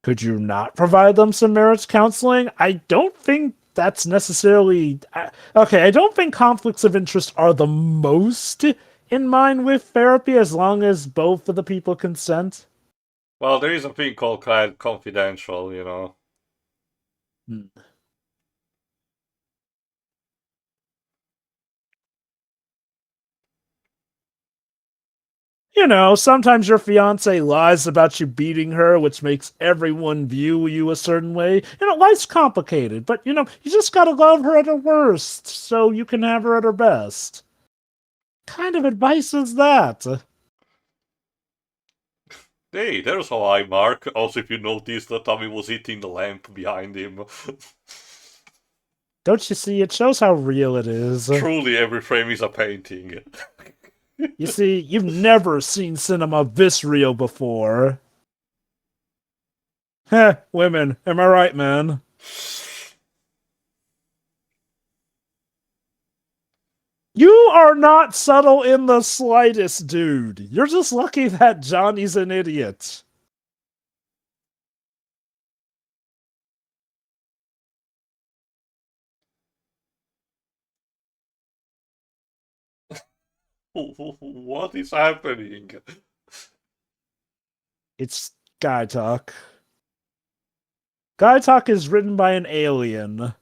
Could you not provide them some marriage counseling? I don't think that's necessarily... Okay, I don't think conflicts of interest are the most in mind with therapy, as long as both of the people consent.
Well, there is a thing called confidential, you know.
You know, sometimes your fiance lies about you beating her, which makes everyone view you a certain way. Life's complicated, but, you just gotta love her at her worst, so you can have her at her best. Kind of advice is that?
Hey, there's how I mark. Also, if you notice that Tommy was hitting the lamp behind him.
Don't you see? It shows how real it is.
Truly, every frame is a painting.
You see, you've never seen cinema this real before. Heh, women. Am I right, man? You are not subtle in the slightest, dude. You're just lucky that Johnny's an idiot.
What is happening?
It's Guy Talk. Guy Talk is written by an alien.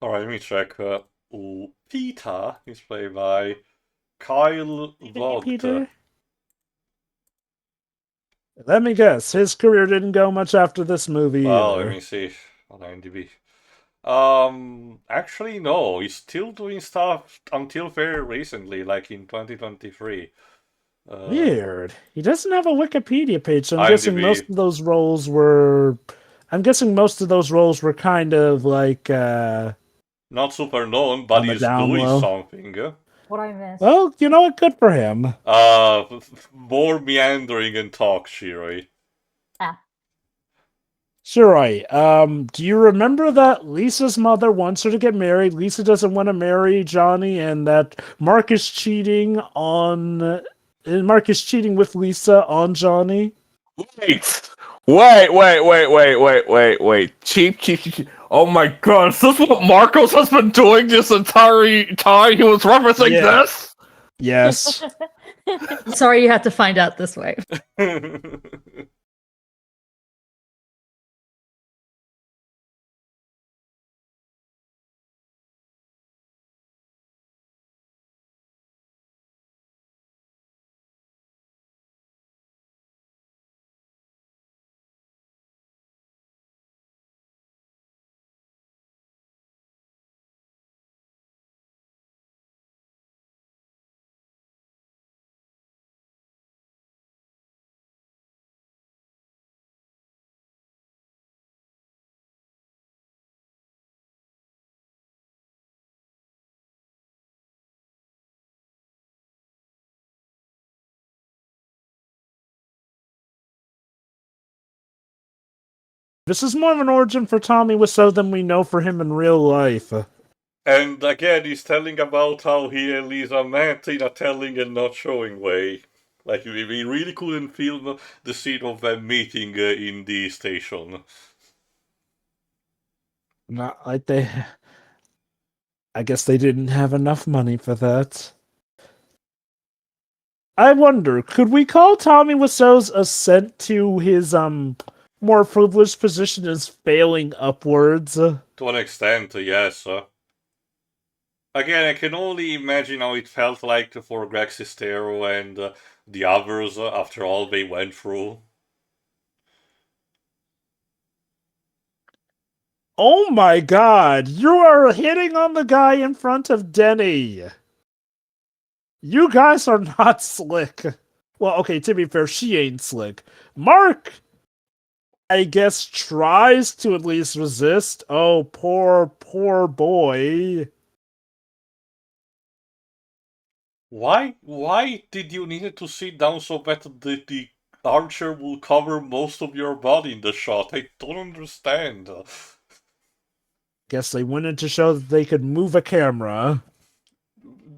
Alright, let me check. Peter is played by Kyle Vogt.
Peter? Let me guess, his career didn't go much after this movie either.
Let me see on IMDb. Actually, no. He's still doing stuff until very recently, like in 2023.
Weird. He doesn't have a Wikipedia page, so I'm
IMDb.
guessing most of those roles were... kind of like...
Not super known, but he's doing something.
What I missed?
Well, you know what? Good for him.
More meandering and talk, Shiroi.
Shiroi, do you remember that Lisa's mother wants her to get married? Lisa doesn't want to marry Johnny, and that Mark is cheating with Lisa on Johnny?
Wait. Cheap. Oh my god, is this what Marcos has been doing this entire time? He was referencing this?
Yes.
Sorry you had to find out this way.
This is more of an origin for Tommy Wiseau than we know for him in real life.
And again, he's telling about how he and Lisa met in a telling and not showing way. Like, we really couldn't film the scene of them meeting in the station.
Not like they... I guess they didn't have enough money for that. I wonder, could we call Tommy Wiseau's ascent to his, more privileged position as failing upwards?
To an extent, yes. Again, I can only imagine how it felt like for Greg Sestero and the others after all they went through.
Oh my god, you are hitting on the guy in front of Denny. You guys are not slick. Well, okay, to be fair, she ain't slick. Mark, I guess, tries to at least resist. Oh, poor boy.
Why did you need to sit down so that the archer will cover most of your body in the shot? I don't understand.
Guess they wanted to show that they could move a camera.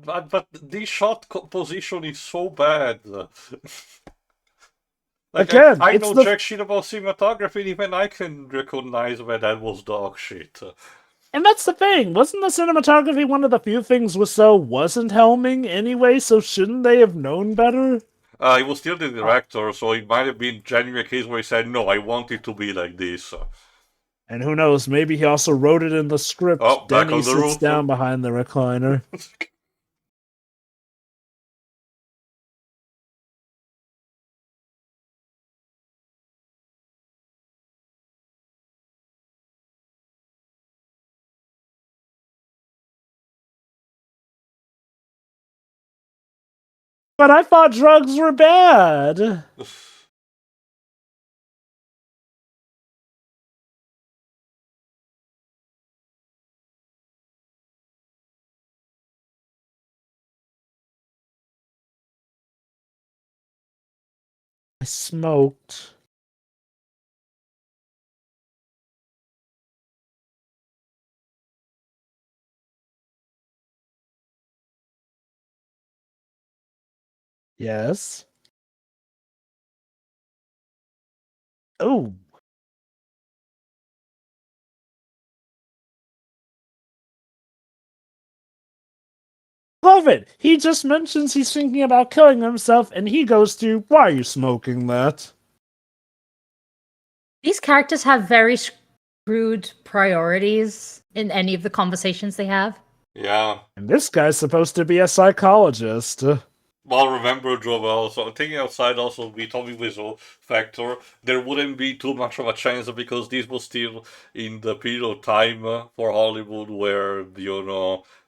But this shot position is so bad. Like,
Again,
I
it's
know jack shit about cinematography, and even I can recognize that was dog shit.
And that's the thing. Wasn't the cinematography one of the few things Wiseau wasn't helming anyway, so shouldn't they have known better?
He was still the director, so it might have been genuinely a case where he said, no, I want it to be like this.
And who knows, maybe he also wrote it in the script.
Oh, back
Denny
on the
sits
roof.
down behind the recliner. But I thought drugs were bad. I smoked. Yes. Oh. Love it. He just mentions he's thinking about killing himself, and he goes to, why are you smoking that?
These characters have very screwed priorities in any of the conversations they have.
Yeah.
And this guy's supposed to be a psychologist.
Well, remember, Joel, so thinking outside also the Tommy Wiseau factor, there wouldn't be too much of a chance because this was still in the period of time for Hollywood where,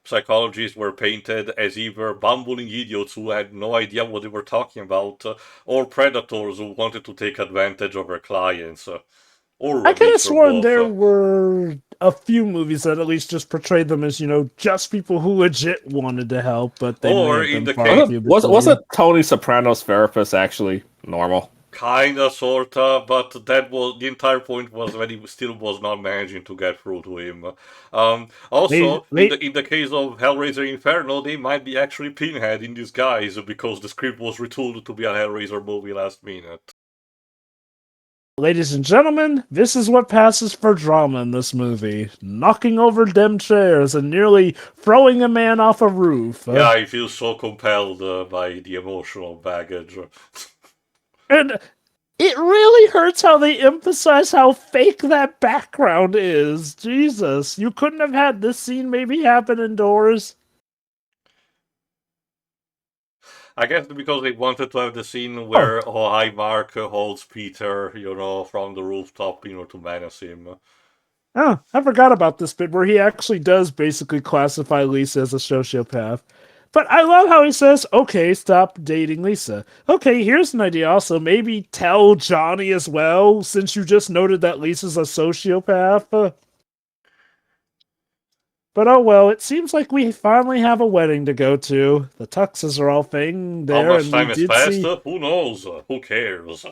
psychologists were painted as either bumbling idiots who had no idea what they were talking about, or predators who wanted to take advantage of their clients. Or
I could have sworn
both.
there were a few movies that at least just portrayed them as, just people who legit wanted to help, but they
Or
may
in
have
the
been
case-
Wasn't Tony Soprano's therapist actually normal?
Kinda, sorta, but that was the entire point was that he still was not managing to get through to him. Also, in the case of Hellraiser Inferno, they might be actually Pinhead in disguise because the script was retooled to be a Hellraiser movie last minute.
Ladies and gentlemen, this is what passes for drama in this movie. Knocking over them chairs and nearly throwing a man off a roof.
Yeah, I feel so compelled by the emotional baggage.
And it really hurts how they emphasize how fake that background is. Jesus, you couldn't have had this scene maybe happen indoors?
I guess because they wanted to have the scene where High Mark holds Peter, from the rooftop, to menace him.
Oh, I forgot about this bit where he actually does basically classify Lisa as a sociopath. But I love how he says, okay, stop dating Lisa. Okay, here's an idea also. Maybe tell Johnny as well, since you just noted that Lisa's a sociopath. But oh well, it seems like we finally have a wedding to go to. The tuxes are all fading there,
How much
and
time
we
has
did
passed?
see.
Who knows? Who cares?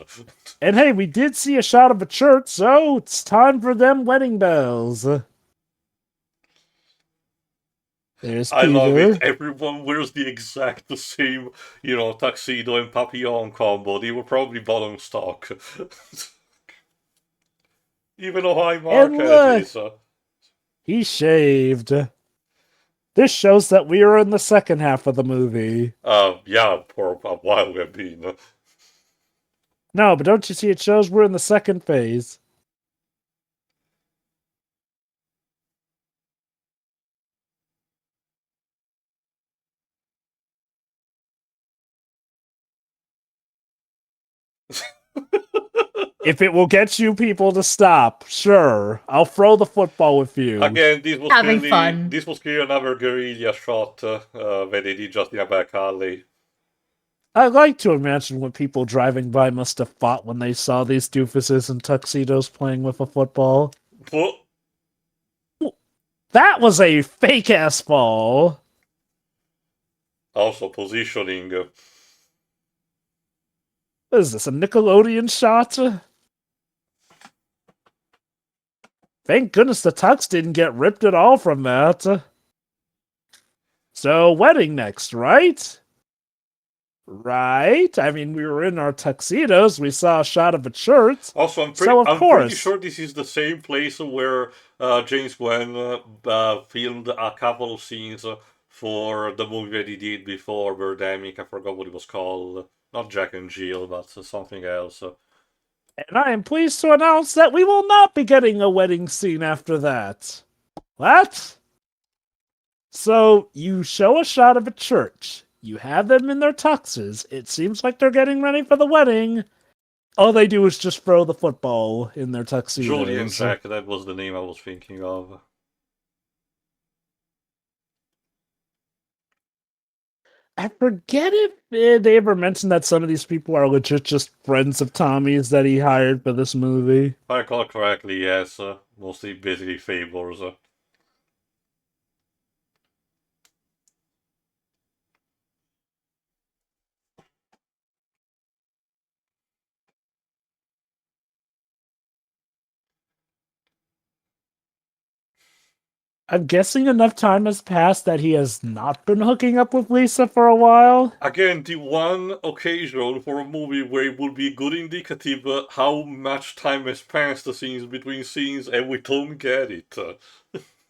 And hey, we did see a shot of a church, so it's time for them wedding bells. There's
I love
Peter.
it. Everyone wears the exact same, tuxedo and papillon combo. They were probably bottom stock. Even though high mark
And look,
is.
he shaved. This shows that we are in the second half of the movie.
Yeah, for a while we've been.
No, but don't you see it shows we're in the second phase? If it will get you people to stop, sure. I'll throw the football with you.
Again, this was
Having
clearly
fun.
this was clearly another guerrilla shot where they did just in a back alley.
I like to imagine what people driving by must have thought when they saw these doofuses in tuxedos playing with a football.
But
That was a fake-ass fall.
also positioning.
What is this, a Nickelodeon shot? Thank goodness the tux didn't get ripped at all from that. So, wedding next, right? Right? I mean, we were in our tuxedos. We saw a shot of a church.
Also, I'm
So, of
pretty
course.
sure this is the same place where James Gwen filmed a couple of scenes for the movie that he did before Birdemic. I forgot what it was called. Not Jack and Jill, but something else.
And I am pleased to announce that we will not be getting a wedding scene after that. What? So, you show a shot of a church. You have them in their tuxes. It seems like they're getting ready for the wedding. All they do is just throw the football in their tuxedos.
Julie and Jack, that was the name I was thinking of.
I forget if they ever mentioned that some of these people are legit just friends of Tommy's that he hired for this movie.
If I recall correctly, yes. Mostly basically favors.
I'm guessing enough time has passed that he has not been hooking up with Lisa for a while.
Again, the one occasion for a movie where it would be good indicative how much time has passed between scenes, and we don't get it.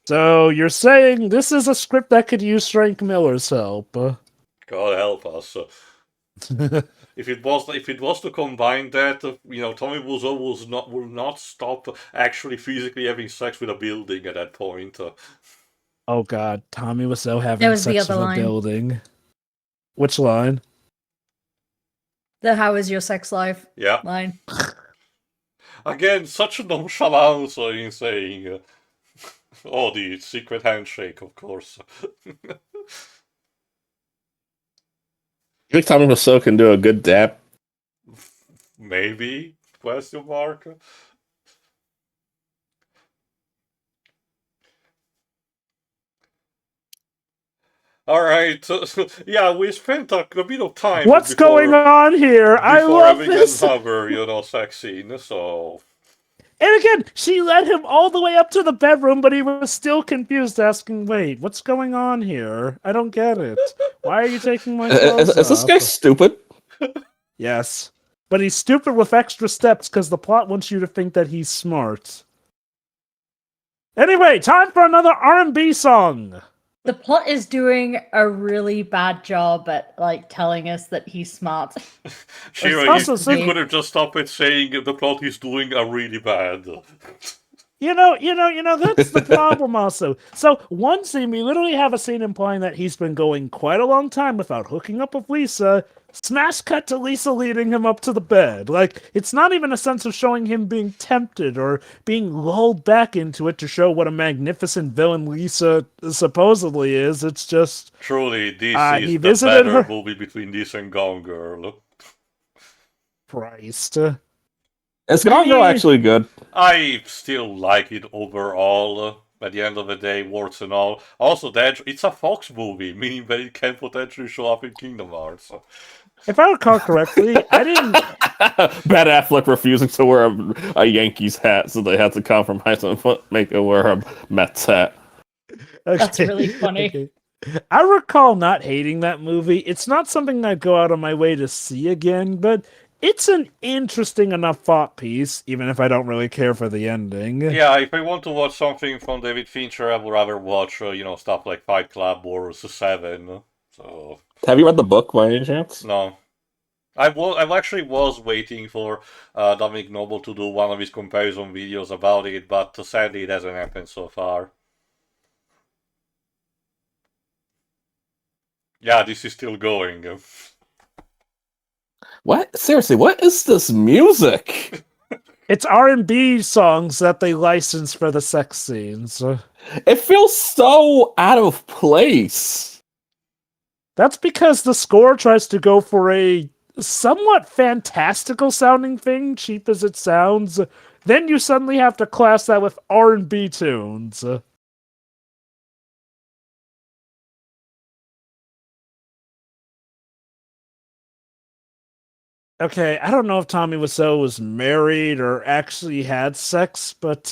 So you're saying this is a script that could use Frank Miller's help?
God help us. If it was to combine that, Tommy Wiseau will not stop actually physically having sex with a building at that point.
Oh God, Tommy Wiseau having sex with a building. Which line?
The "How is your sex life?"
Yeah.
line.
Again, such a nonchalance in saying, "Oh, the secret handshake, of course."
You think Tommy Wiseau can do a good dab?
Maybe? Question mark. All right. Yeah, we spent a bit of time.
What's going on here? I love this.
Another, sex scene. So.
And again, she led him all the way up to the bedroom, but he was still confused, asking, "Wait, what's going on here? I don't get it. Why are you taking my clothes off?"
Is this guy stupid?
Yes. But he's stupid with extra steps because the plot wants you to think that he's smart. Anyway, time for another R&B song.
The plot is doing a really bad job at telling us that he's smart.
Shira, you could have just stopped at saying the plot is doing a really bad.
You know, that's the problem also. So one scene, we literally have a scene implying that he's been going quite a long time without hooking up with Lisa. Smash cut to Lisa leading him up to the bed. It's not even a sense of showing him being tempted or being lulled back into it to show what a magnificent villain Lisa supposedly is. It's just...
Truly, this is the better movie between this and Gone Girl.
Christ.
Is Gone Girl actually good?
I still like it overall. At the end of the day, warts and all. Also, it's a Fox movie, meaning that it can potentially show up in Kingdom Hearts.
If I recall correctly, I didn't.
Ben Affleck refusing to wear a Yankees hat, so they had to compromise and make it wear a Mets hat.
Okay.
That's really funny.
Okay. I recall not hating that movie. It's not something I'd go out of my way to see again, but it's an interesting enough thought piece, even if I don't really care for the ending.
Yeah, if I want to watch something from David Fincher, I would rather watch, stuff like Fight Club or Seven. So.
Have you read the book by any chance?
No. I actually was waiting for Dominic Noble to do one of his comparison videos about it, but sadly it hasn't happened so far. Yeah, this is still going.
What? Seriously, what is this music?
It's R&B songs that they license for the sex scenes.
It feels so out of place.
That's because the score tries to go for a somewhat fantastical sounding thing, cheap as it sounds. Then you suddenly have to class that with R&B tunes. Okay, I don't know if Tommy Wiseau was married or actually had sex, but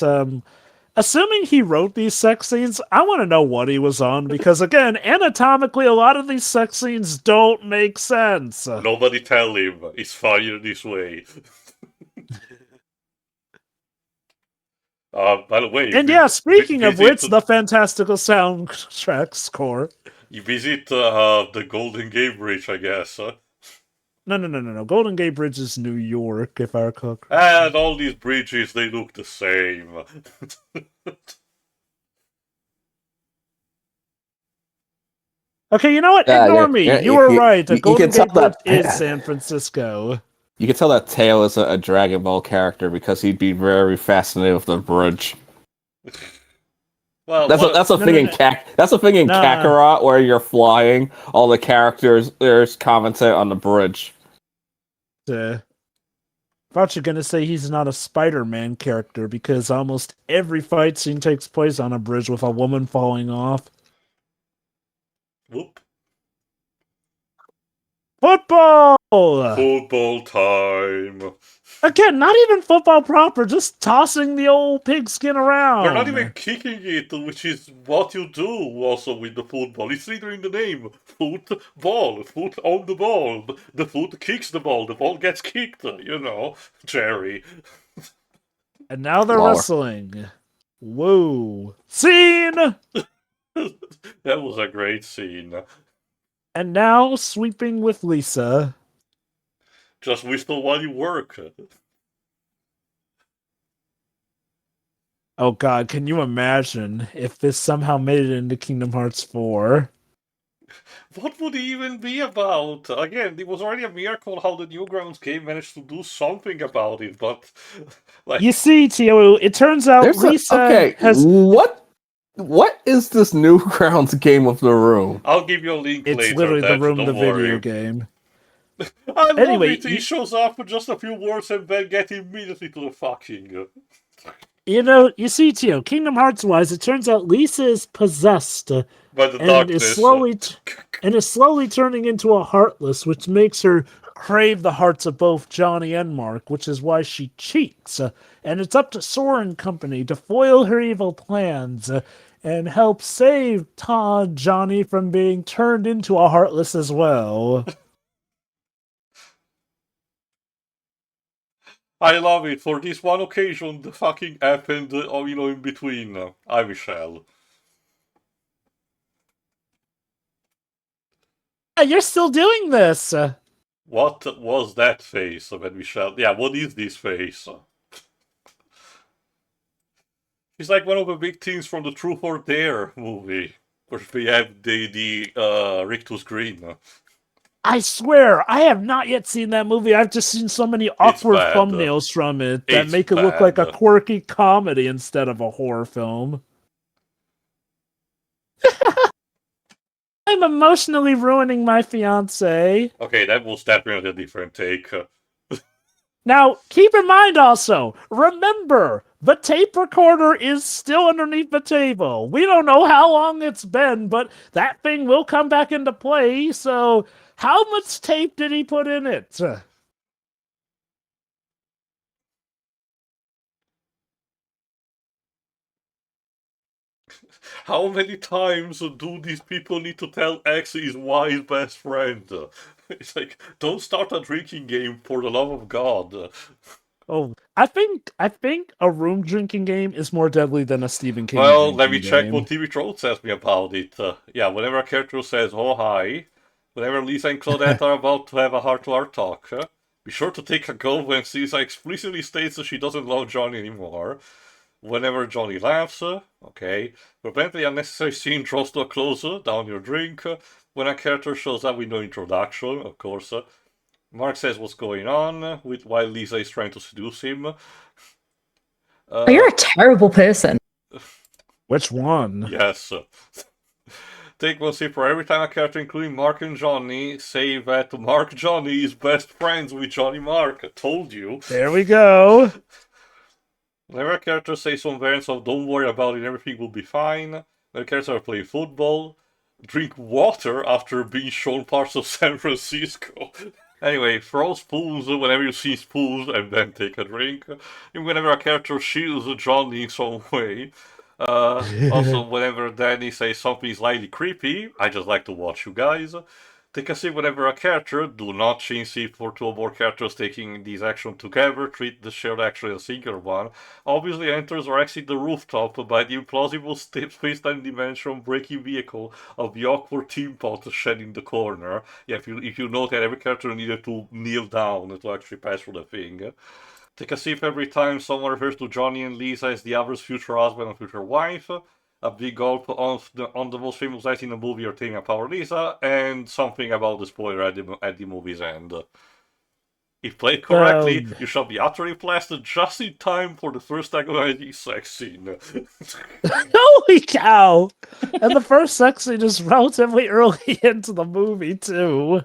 assuming he wrote these sex scenes, I want to know what he was on, because again, anatomically, a lot of these sex scenes don't make sense.
Nobody tell him. It's funnier this way. By the way...
And yeah, speaking of which, the fantastical soundtrack score.
You visit the Golden Gate Bridge, I guess, huh?
No. Golden Gate Bridge is New York, if I recall.
And all these bridges, they look the same.
Okay, you know what? Ignore me. You were right. The Golden Gate Bridge is San Francisco.
You can tell that Tail is a Dragon Ball character because he'd be very fascinated with the bridge.
Well,
that's a thing in Kakarot where you're flying. All the characters there's commentate on the bridge.
I thought you were gonna say he's not a Spider-Man character because almost every fight scene takes place on a bridge with a woman falling off.
Whoop.
Football!
Football time.
Again, not even football proper, just tossing the old pigskin around.
We're not even kicking it, which is what you do also with the football. It's literally in the name. Football. Foot on the ball. The foot kicks the ball gets kicked, Jerry.
And now they're wrestling. Whoa. Scene!
That was a great scene.
And now sweeping with Lisa.
Just whistle while you work.
Oh god, can you imagine if this somehow made it into Kingdom Hearts 4?
What would it even be about? Again, it was already a miracle how the Newgrounds game managed to do something about it, but...
You see, Tio, it turns out Lisa has...
What is this Newgrounds game of the room?
I'll give you a link later.
It's literally the room, the video game. Anyway,
he shows up with just a few words and then get immediately to the fucking...
You see, Tio, Kingdom Hearts-wise, it turns out Lisa is possessed.
By the
and
darkness.
Is slowly turning into a Heartless, which makes her crave the hearts of both Johnny and Mark, which is why she cheats. And it's up to Sora and company to foil her evil plans and help save Johnny from being turned into a Heartless as well.
I love it. For this one occasion, the fucking happened, in between. I Michelle.
You're still doing this!
What was that face when Michelle... Yeah, what is this face? She's like one of the big things from the Truth or Dare movie. Where we have the Rictus Green.
I swear, I have not yet seen that movie. I've just seen so many awkward thumbnails from it that make it look like a quirky comedy instead of a horror film. I'm emotionally ruining my fiancé.
Okay, that was definitely a different take.
Now, keep in mind also, remember, the tape recorder is still underneath the table. We don't know how long it's been, but that thing will come back into play. So, how much tape did he put in it?
How many times do these people need to tell X is Y's best friend? It's like, don't start a drinking game for the love of God.
Oh, I think a room drinking game is more deadly than a Stephen King
Well, let me
drinking
check
game.
what TV Troll says me about it. Yeah, whenever a character says, oh hi, whenever Lisa and Claudette are about to have a heart-to-heart talk, be sure to take a go when Lisa explicitly states that she doesn't love Johnny anymore. Whenever Johnny laughs, okay. Prevent the unnecessary scene draws to a close, down your drink. When a character shows up with no introduction, of course. Mark says what's going on, while Lisa is trying to seduce him.
Oh, you're a terrible person.
Which one?
Yes. Take one sip for every time a character, including Mark and Johnny, say that Mark Johnny is best friends with Johnny Mark. I told you.
There we go.
Whenever a character says some variants of don't worry about it, everything will be fine. When characters are playing football, drink water after being shown parts of San Francisco. Anyway, throw spoons whenever you see spoons and then take a drink. And whenever a character shields Johnny in some way. Also, whenever Danny says something slightly creepy, I just like to watch you guys. Take a sip whenever a character, do not change sip for two or more characters taking these actions together, treat the shared action as a singular one. Obviously enters or exit the rooftop by the implausible space-time dimension breaking vehicle of the awkward teapot shed in the corner. Yeah, if you note that every character needed to kneel down to actually pass through the thing. Take a sip every time someone refers to Johnny and Lisa as the other's future husband or future wife. A big gulp on the most famous night in the movie or Taming Power Lisa, and something about the spoiler at the movie's end. If played correctly, you shall be utterly blasted just in time for the first agonizing sex scene.
Holy cow! And the first sex scene is relatively early into the movie, too.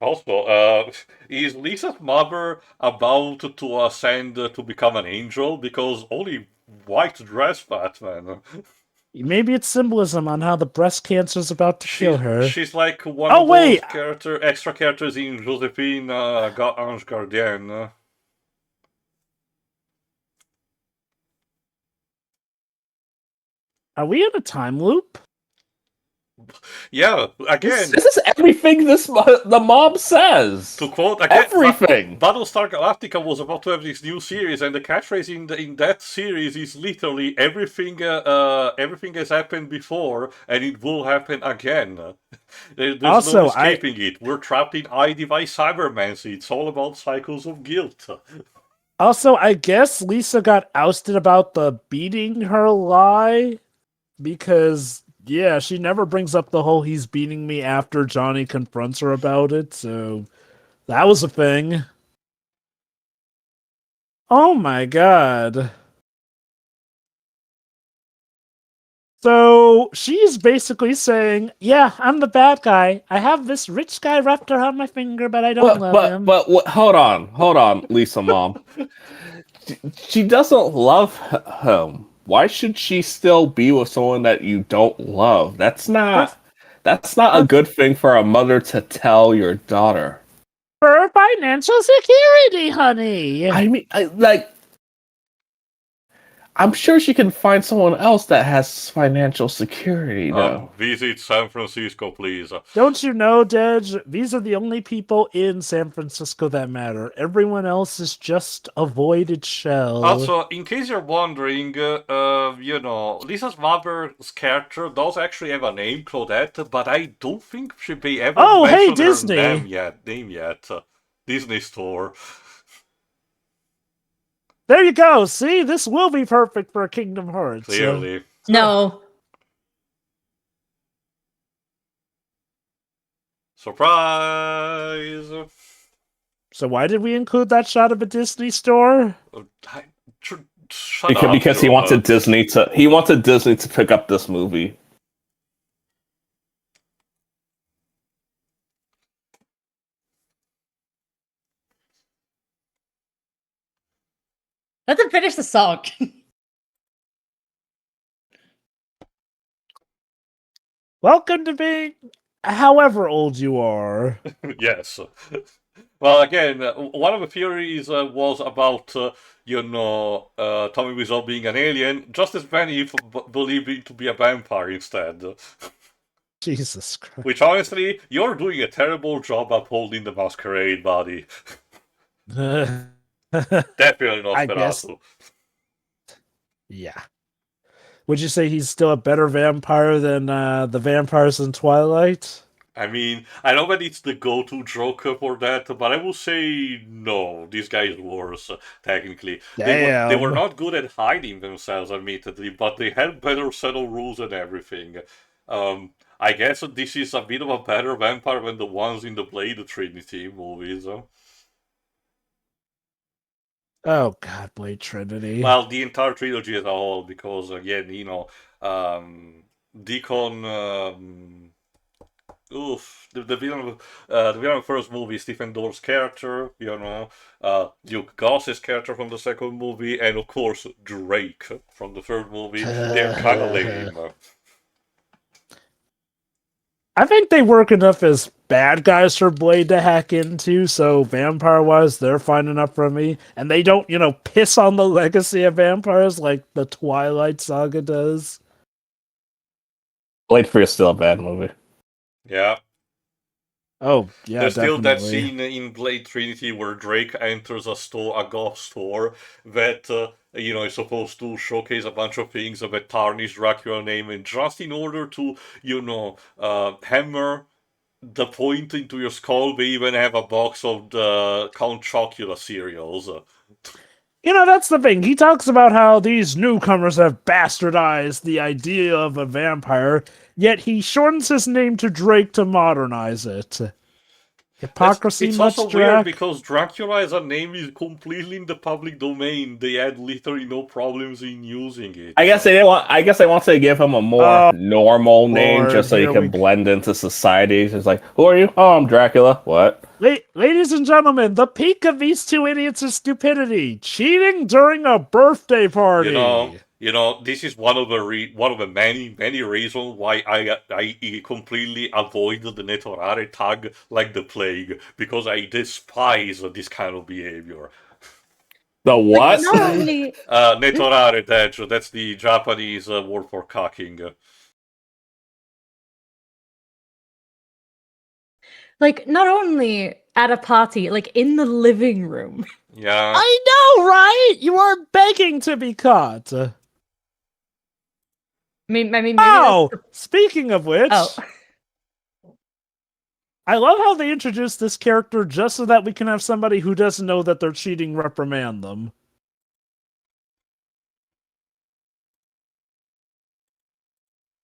Also, is Lisa's mother about to ascend to become an angel? Because only white dress Batman.
Maybe it's symbolism on how the breast cancer is about to kill her.
She's like one of those extra characters in Josephine Ange Gardienne.
Are we in a time loop?
Yeah, again.
This is everything the mob says.
To quote again,
everything.
Battlestar Galactica was about to have this new series, and the catchphrase in that series is literally everything. Everything has happened before, and it will happen again. There's no escaping it. We're trapped in iDevice cybermancy. It's all about cycles of guilt.
Also, I guess Lisa got ousted about the beating her lie because. Yeah, she never brings up the whole he's beating me after Johnny confronts her about it, so that was a thing. Oh my god. So she's basically saying, yeah, I'm the bad guy. I have this rich guy wrapped around my finger, but I don't love him.
But hold on, Lisa Mom. She doesn't love him. Why should she still be with someone that you don't love? That's not a good thing for a mother to tell your daughter.
For financial security, honey.
I mean, I'm sure she can find someone else that has financial security, though.
Visit San Francisco, please.
Don't you know, Dej? These are the only people in San Francisco that matter. Everyone else is just a voided shell.
Also, in case you're wondering, Lisa's mother's character does actually have a name, Claudette, but I don't think she may ever mention her
Disney.
name yet. Disney Store.
There you go. See, this will be perfect for Kingdom Hearts.
Clearly.
No.
Surprise!
So why did we include that shot of a Disney store?
Shut up,
Because he wanted Disney to pick up this movie.
Let them finish the song.
Welcome to being however old you are.
Yes. Well, again, one of the theories was about, Tommy Wiseau being an alien. Just as many believe him to be a vampire instead.
Jesus Christ.
Which, honestly, you're doing a terrible job upholding the masquerade, buddy. Definitely not
I guess.
Sperato.
Yeah. Would you say he's still a better vampire than the vampires in Twilight?
I mean, I know that it's the go-to joke for that, but I will say no. This guy is worse, technically. They were not good at hiding themselves, admittedly, but they had better set of rules and everything. I guess this is a bit of a better vampire than the ones in the Blade Trinity movies.
Oh God, Blade Trinity.
Well, the entire trilogy as a whole, because again, Deacon, the villain of the first movie, Stephen Dorff's character, Duke Goss's character from the second movie, and of course Drake from the third movie. They're kind of lame.
I think they work enough as bad guys for Blade to hack into, so vampire-wise, they're fine enough for me. And they don't, piss on the legacy of vampires like the Twilight Saga does.
Blade 3 is still a bad movie.
Yeah.
Oh, yeah,
There's still that
definitely.
scene in Blade Trinity where Drake enters a goth store that, is supposed to showcase a bunch of things of a tarnished Dracula name, and just in order to, hammer the point into your skull, they even have a box of the Count Chocula cereals.
That's the thing. He talks about how these newcomers have bastardized the idea of a vampire, yet he shortens his name to Drake to modernize it. Hypocrisy,
it's
much,
also
Drac?
weird because Dracula as a name is completely in the public domain. They had literally no problems in using it.
I guess they want to give him a more normal name just so he can blend into society. It's like, who are you? Oh, I'm Dracula. What?
Ladies and gentlemen, the peak of these two idiots is stupidity. Cheating during a birthday party.
This is one of the many reasons why I completely avoid the Netorare tag like the plague, because I despise this kind of behavior.
The what?
Netorare, that's the Japanese word for cocking.
Like, not only at a party, like in the living room.
Yeah.
I know, right? You are begging to be caught.
I mean, maybe
speaking of which, I love how they introduced this character just so that we can have somebody who doesn't know that they're cheating reprimand them.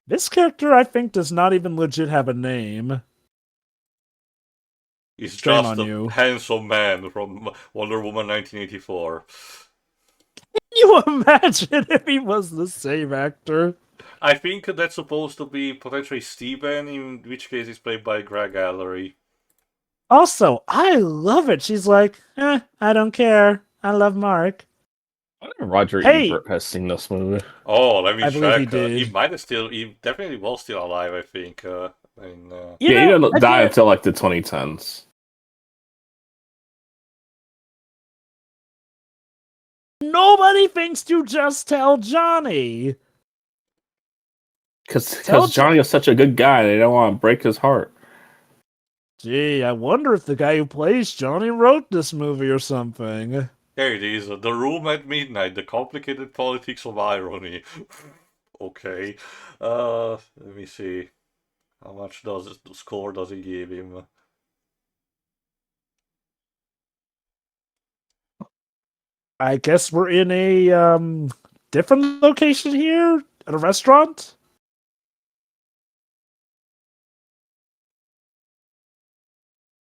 This character, I think, does not even legit have a name.
He's just a handsome man from Wonder Woman 1984.
Can you imagine if he was the same actor?
I think that's supposed to be potentially Steven, in which case he's played by Greg Allery.
Also, I love it. She's like, I don't care. I love Mark.
I wonder if Roger Ebert has seen this movie.
Oh, let me check.
He did.
He definitely was still alive, I think.
He didn't die until like the 2010s.
Nobody thinks to just tell Johnny.
Because Johnny is such a good guy, they don't want to break his heart.
Gee, I wonder if the guy who plays Johnny wrote this movie or something.
There it is. The Room at Midnight. The complicated politics of irony. Okay. Let me see. How much score does he give him?
I guess we're in a different location here at a restaurant.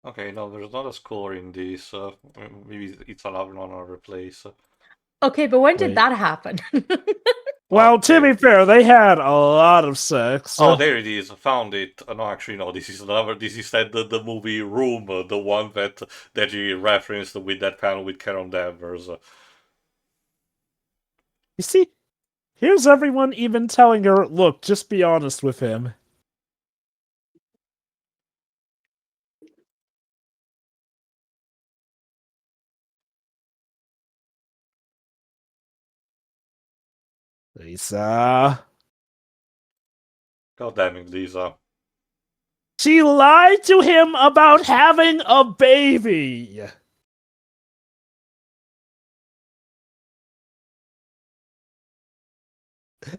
Okay, no, there's not a score in this. Maybe it's another place.
Okay, but when did that happen?
Well, to be fair, they had a lot of sex.
Oh, there it is. I found it. No, actually, no. This is another. This is the movie Room, the one that you referenced with that panel with Carol Danvers.
You see, here's everyone even telling her, look, just be honest with him. Lisa.
God damn it, Lisa.
She lied to him about having a baby.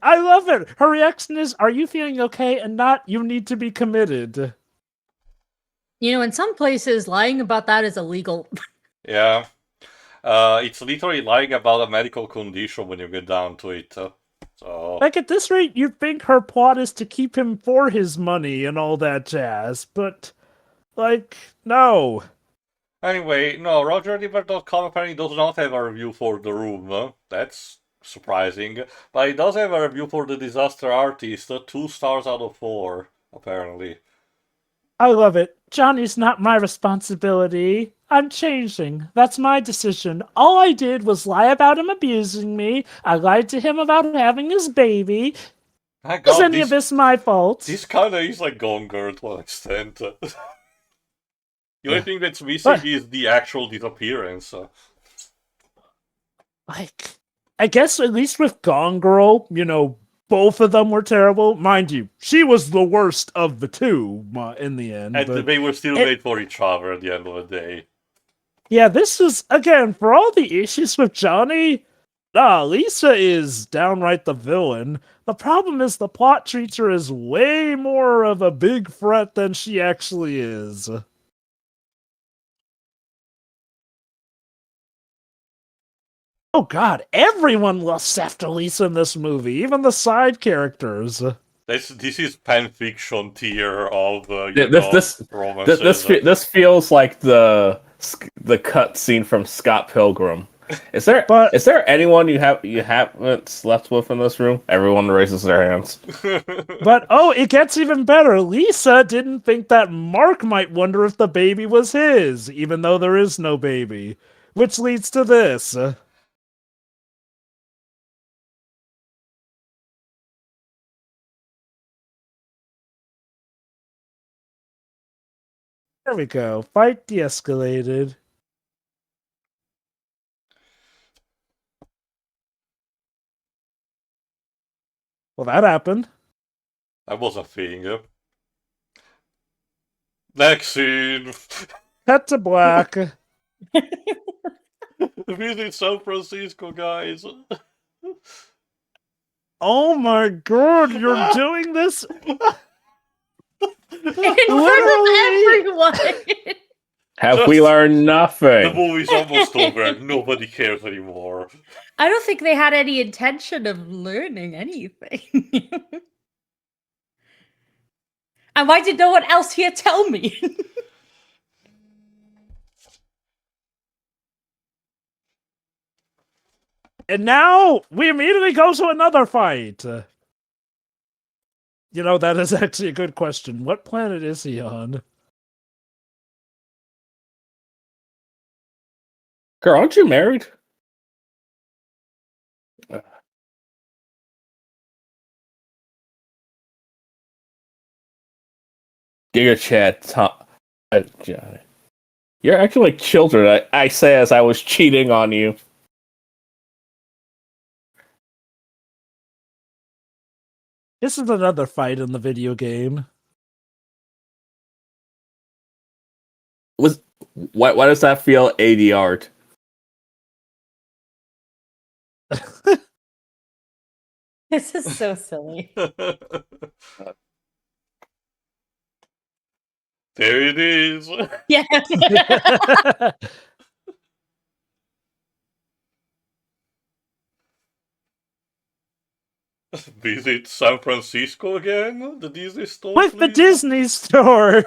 I love it. Her reaction is, are you feeling okay? And not, you need to be committed.
You know, in some places, lying about that is illegal.
Yeah. It's literally lying about a medical condition when you get down to it. So.
Like, at this rate, you'd think her plot is to keep him for his money and all that jazz, but, like, no.
Anyway, no, RogerEbert.com apparently does not have a review for The Room. That's surprising. But it does have a review for The Disaster Artist, 2 stars out of 4, apparently.
I love it. Johnny's not my responsibility. I'm changing. That's my decision. All I did was lie about him abusing me. I lied to him about having his baby. Is any of this my fault?
This kind of is like Gone Girl to an extent. The only thing that's missing is the actual disappearance.
Like, I guess at least with Gone Girl, you know, both of them were terrible. Mind you, she was the worst of the two in the end.
And they were still made for each other at the end of the day.
Yeah, this is, again, for all the issues with Johnny, Lisa is downright the villain. The problem is the plot treats her as way more of a big threat than she actually is. Oh god, everyone lusts after Lisa in this movie, even the side characters.
This is fanfiction tier of
romances. This feels like the cut scene from Scott Pilgrim. Is there anyone you haven't slept with in this room? Everyone raises their hands.
But it gets even better. Lisa didn't think that Mark might wonder if the baby was his, even though there is no baby, which leads to this. There we go. Fight de-escalated. Well, that happened.
That was a thing. Next scene.
Cut to black.
Visit San Francisco, guys.
Oh my god, you're doing this?
In front of everyone!
Have we learned nothing?
The movie's almost over. Nobody cares anymore.
I don't think they had any intention of learning anything. And why did no one else here tell me?
And now we immediately go to another fight. You know, that is actually a good question. What planet is he on?
Girl, aren't you married? Giga Chad, Johnny. You're acting like children. I say as I was cheating on you.
This is another fight in the video game.
Why does that feel ADR'd?
This is so silly.
There it is.
Yeah.
Visit San Francisco again? The Disney store?
With the
please?
Disney store!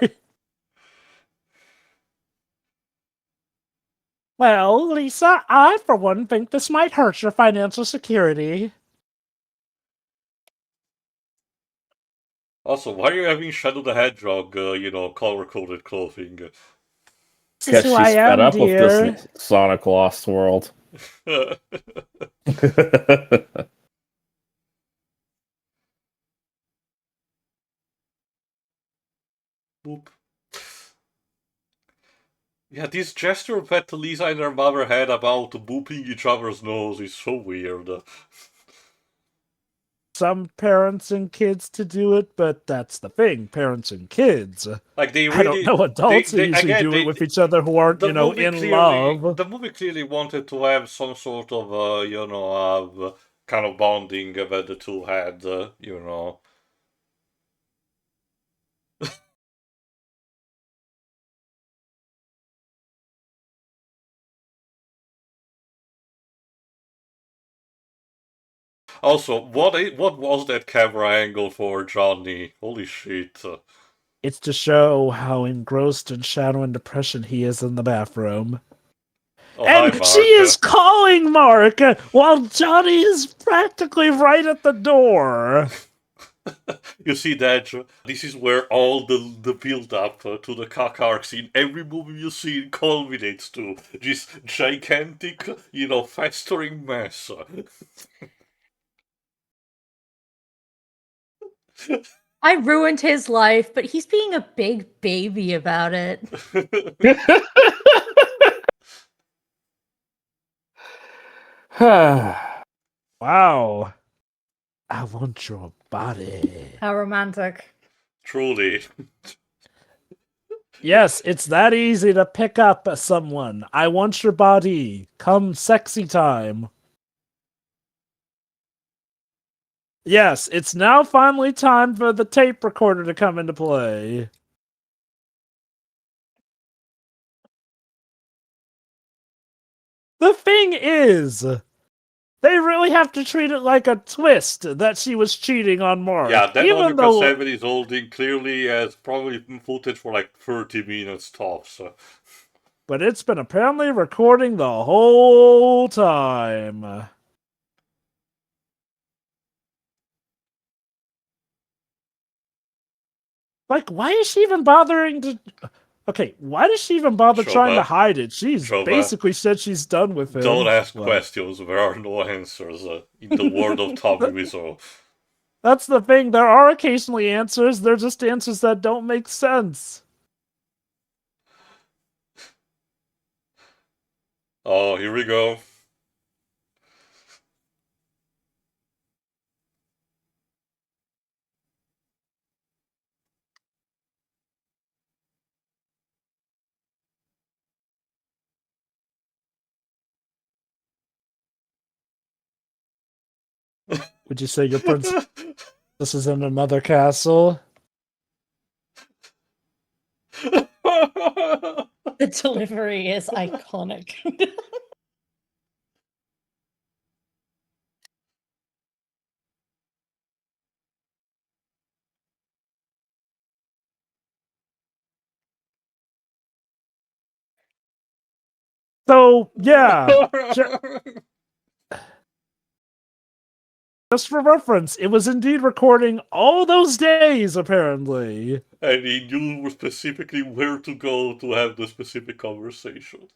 Well, Lisa, I, for one, think this might hurt your financial security.
Also, why are you having Shadow the Hedgehog, color-coded clothing?
This is
Because
who
she's
I
fed
am,
up
dear.
with this Sonic Lost World.
Boop. Yeah, this gesture that Lisa and her mother had about booping each other's nose is so weird.
Some parents and kids to do it, but that's the thing, parents and kids.
Like they really,
I don't know adults who
they-
usually
again,
do
they-
it with each other who aren't, in love.
The movie clearly wanted to have some sort of, kind of bonding that the two had, Also, what was that camera angle for, Johnny? Holy shit.
It's to show how engrossed in shadow and depression he is in the bathroom.
Oh,
And
hi,
she
Mark.
is calling Mark while Johnny is practically right at the door.
You see that? This is where all the build-up to the cock arcs in every movie you see culminates to. This gigantic, festering mess.
I ruined his life, but he's being a big baby about it.
Wow. I want your body.
How romantic.
Truly.
Yes, it's that easy to pick up someone. I want your body. Come sexy time. Yes, it's now finally time for the tape recorder to come into play. The thing is, they really have to treat it like a twist that she was cheating on Mark.
Yeah, that
even
audio
though
cassette is holding clearly has probably footage for like 30 minutes tops.
But it's been apparently recording the whole time. Like, why is she even bothering to... Okay, why does she even bother trying to hide it? She's basically said she's done with him.
Don't ask questions. There are no answers in the world of Tommy Wiseau.
That's the thing. There are occasionally answers. They're just answers that don't make sense.
Oh, here we go.
Would you say your princess is in another castle?
The delivery is iconic.
So, yeah. Just for reference, it was indeed recording all those days, apparently.
And he knew specifically where to go to have the specific conversation.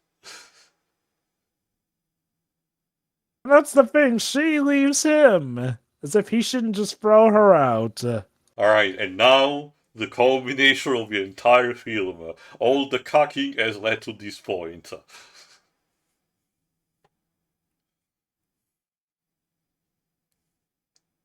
That's the thing, she leaves him. As if he shouldn't just throw her out.
Alright, and now the culmination of the entire film. All the cocking has led to this point.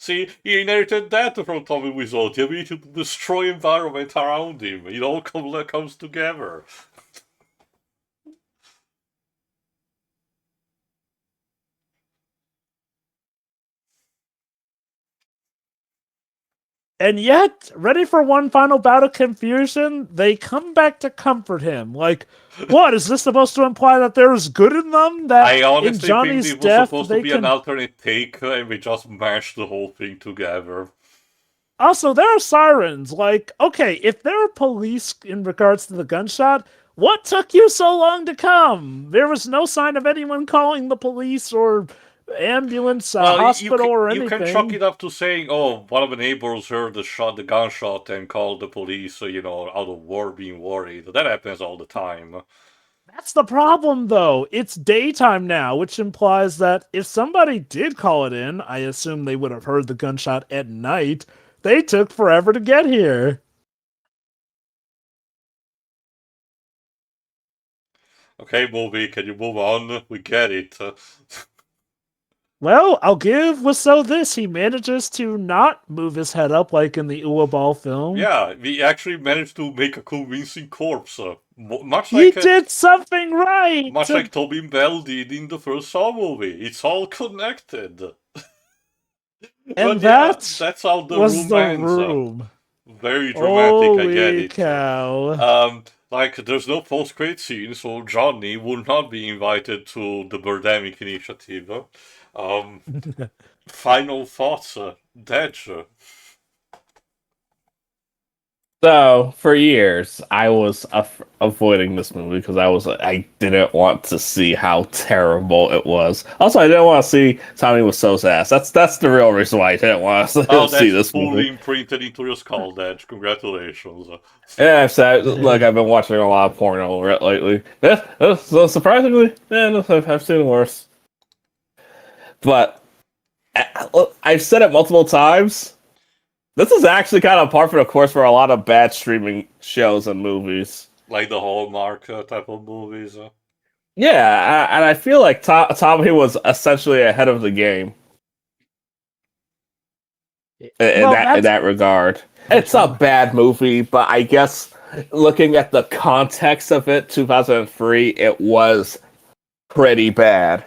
See, he inherited that from Tommy Wiseau, the ability to destroy environment around him. It all comes together.
And yet, ready for one final bout of confusion, they come back to comfort him. Like, what, is this supposed to imply that there's good in them? That
I
in
honestly think
Johnny's
it was
death,
supposed to
they
be
can...
an alternate take, and we just mashed the whole thing together.
Also, there are sirens. Like, okay, if there are police in regards to the gunshot, what took you so long to come? There was no sign of anyone calling the police or ambulance, hospital, or anything.
You can chalk it up to saying, oh, one of the neighbors heard the gunshot and called the police, out of being worried. That happens all the time.
That's the problem, though. It's daytime now, which implies that if somebody did call it in, I assume they would have heard the gunshot at night. They took forever to get here.
Okay, movie, can you move on? We get it.
Well, I'll give Wiseau this. He manages to not move his head up like in the Uwe film.
Yeah, we actually managed to make a convincing corpse.
He did something right!
Much like Tobin Bell did in the first Saw movie. It's all connected.
And
that's how the
was
room
the
ends.
room.
Very dramatic, I get it.
Cow.
There's no post-credit scene, so Johnny will not be invited to the Birdemic Initiative. Final thoughts, Dej.
So, for years, I was avoiding this movie because I didn't want to see how terrible it was. Also, I didn't want to see Tommy Wiseau's ass. That's the real reason why I didn't want to see this movie.
Fully imprinted into your skull, Dej. Congratulations.
Yeah, look, I've been watching a lot of porno lately. So surprisingly, I've seen worse. But I've said it multiple times. This is actually kind of par for the course for a lot of bad streaming shows and movies.
Like the Hallmark type of movies.
Yeah, and I feel like Tommy was essentially ahead of the game in that regard. It's a bad movie, but I guess looking at the context of it, 2003, it was pretty bad.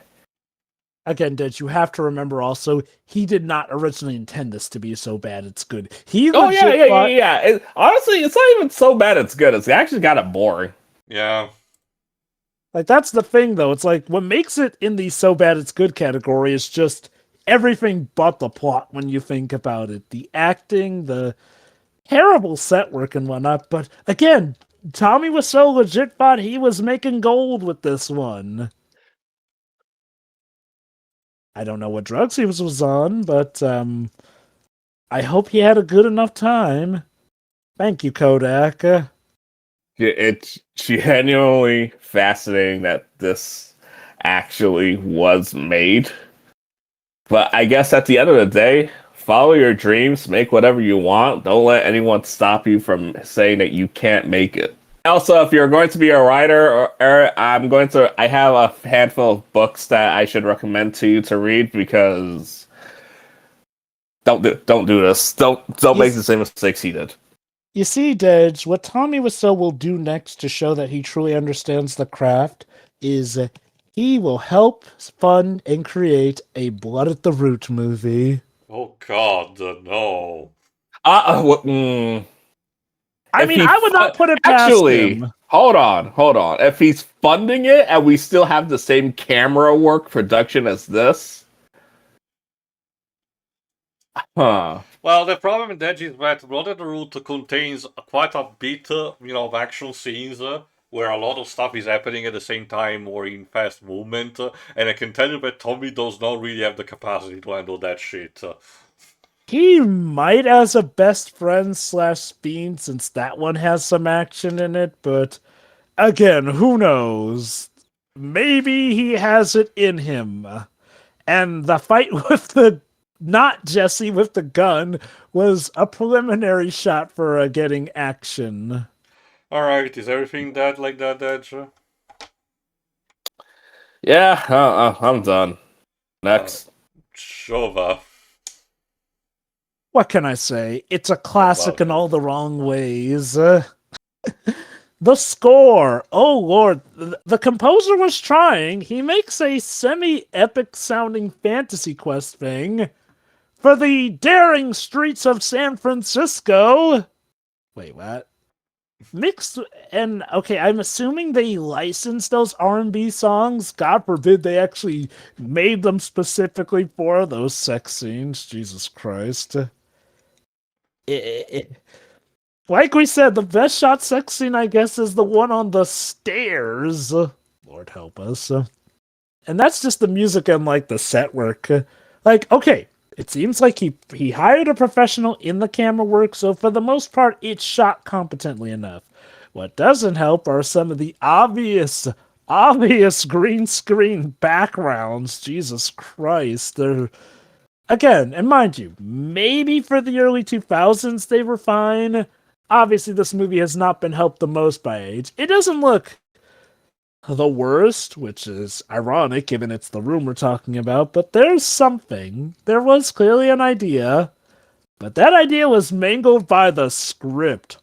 Again, Dej, you have to remember also, he did not originally intend this to be so bad it's good.
Yeah. Honestly, it's not even so bad it's good. It's actually kind of boring.
Yeah.
Like, that's the thing, though. It's like, what makes it in the so bad it's good category is just everything but the plot when you think about it. The acting, the terrible set work and whatnot. But again, Tommy was so legit thought he was making gold with this one. I don't know what drugs he was on, but I hope he had a good enough time. Thank you, Kodak.
It's genuinely fascinating that this actually was made. But I guess at the end of the day, follow your dreams, make whatever you want. Don't let anyone stop you from saying that you can't make it. Also, if you're going to be a writer, I have a handful of books that I should recommend to you to read because don't do this. Don't make the same mistakes he did.
You see, Dej, what Tommy Wiseau will do next to show that he truly understands the craft is he will help fund and create a Blood at the Root movie.
Oh God, no.
I would not put it past him.
Hold on. If he's funding it and we still have the same camera work production as this,
Well, the problem with that is that Blood at the Root contains quite a bit, of action scenes where a lot of stuff is happening at the same time or in fast movement, and I can tell you that Tommy does not really have the capacity to handle that shit.
He might as a best friend / Bean, since that one has some action in it, but again, who knows? Maybe he has it in him. And the fight with not Jesse with the gun was a preliminary shot for getting action.
Alright, is everything like that, Edge?
Yeah, I'm done. Next.
Shova.
what can I say? It's a classic in all the wrong ways. The score. Oh, Lord. The composer was trying. He makes a semi-epic sounding fantasy quest thing for the daring streets of San Francisco. Wait, what? Mixed and okay, I'm assuming they licensed those R&B songs. God forbid they actually made them specifically for those sex scenes. Jesus Christ. Like we said, the best shot sex scene, I guess, is the one on the stairs. Lord help us. And that's just the music and, like, the set work. Like, okay, it seems like he hired a professional in the camera work, so for the most part, it's shot competently enough. What doesn't help are some of the obvious green screen backgrounds. Jesus Christ. They're... Again, and mind you, maybe for the early 2000s they were fine. Obviously, this movie has not been helped the most by age. It doesn't look the worst, which is ironic given it's The Room we're talking about, but there's something. There was clearly an idea, but that idea was mangled by the script.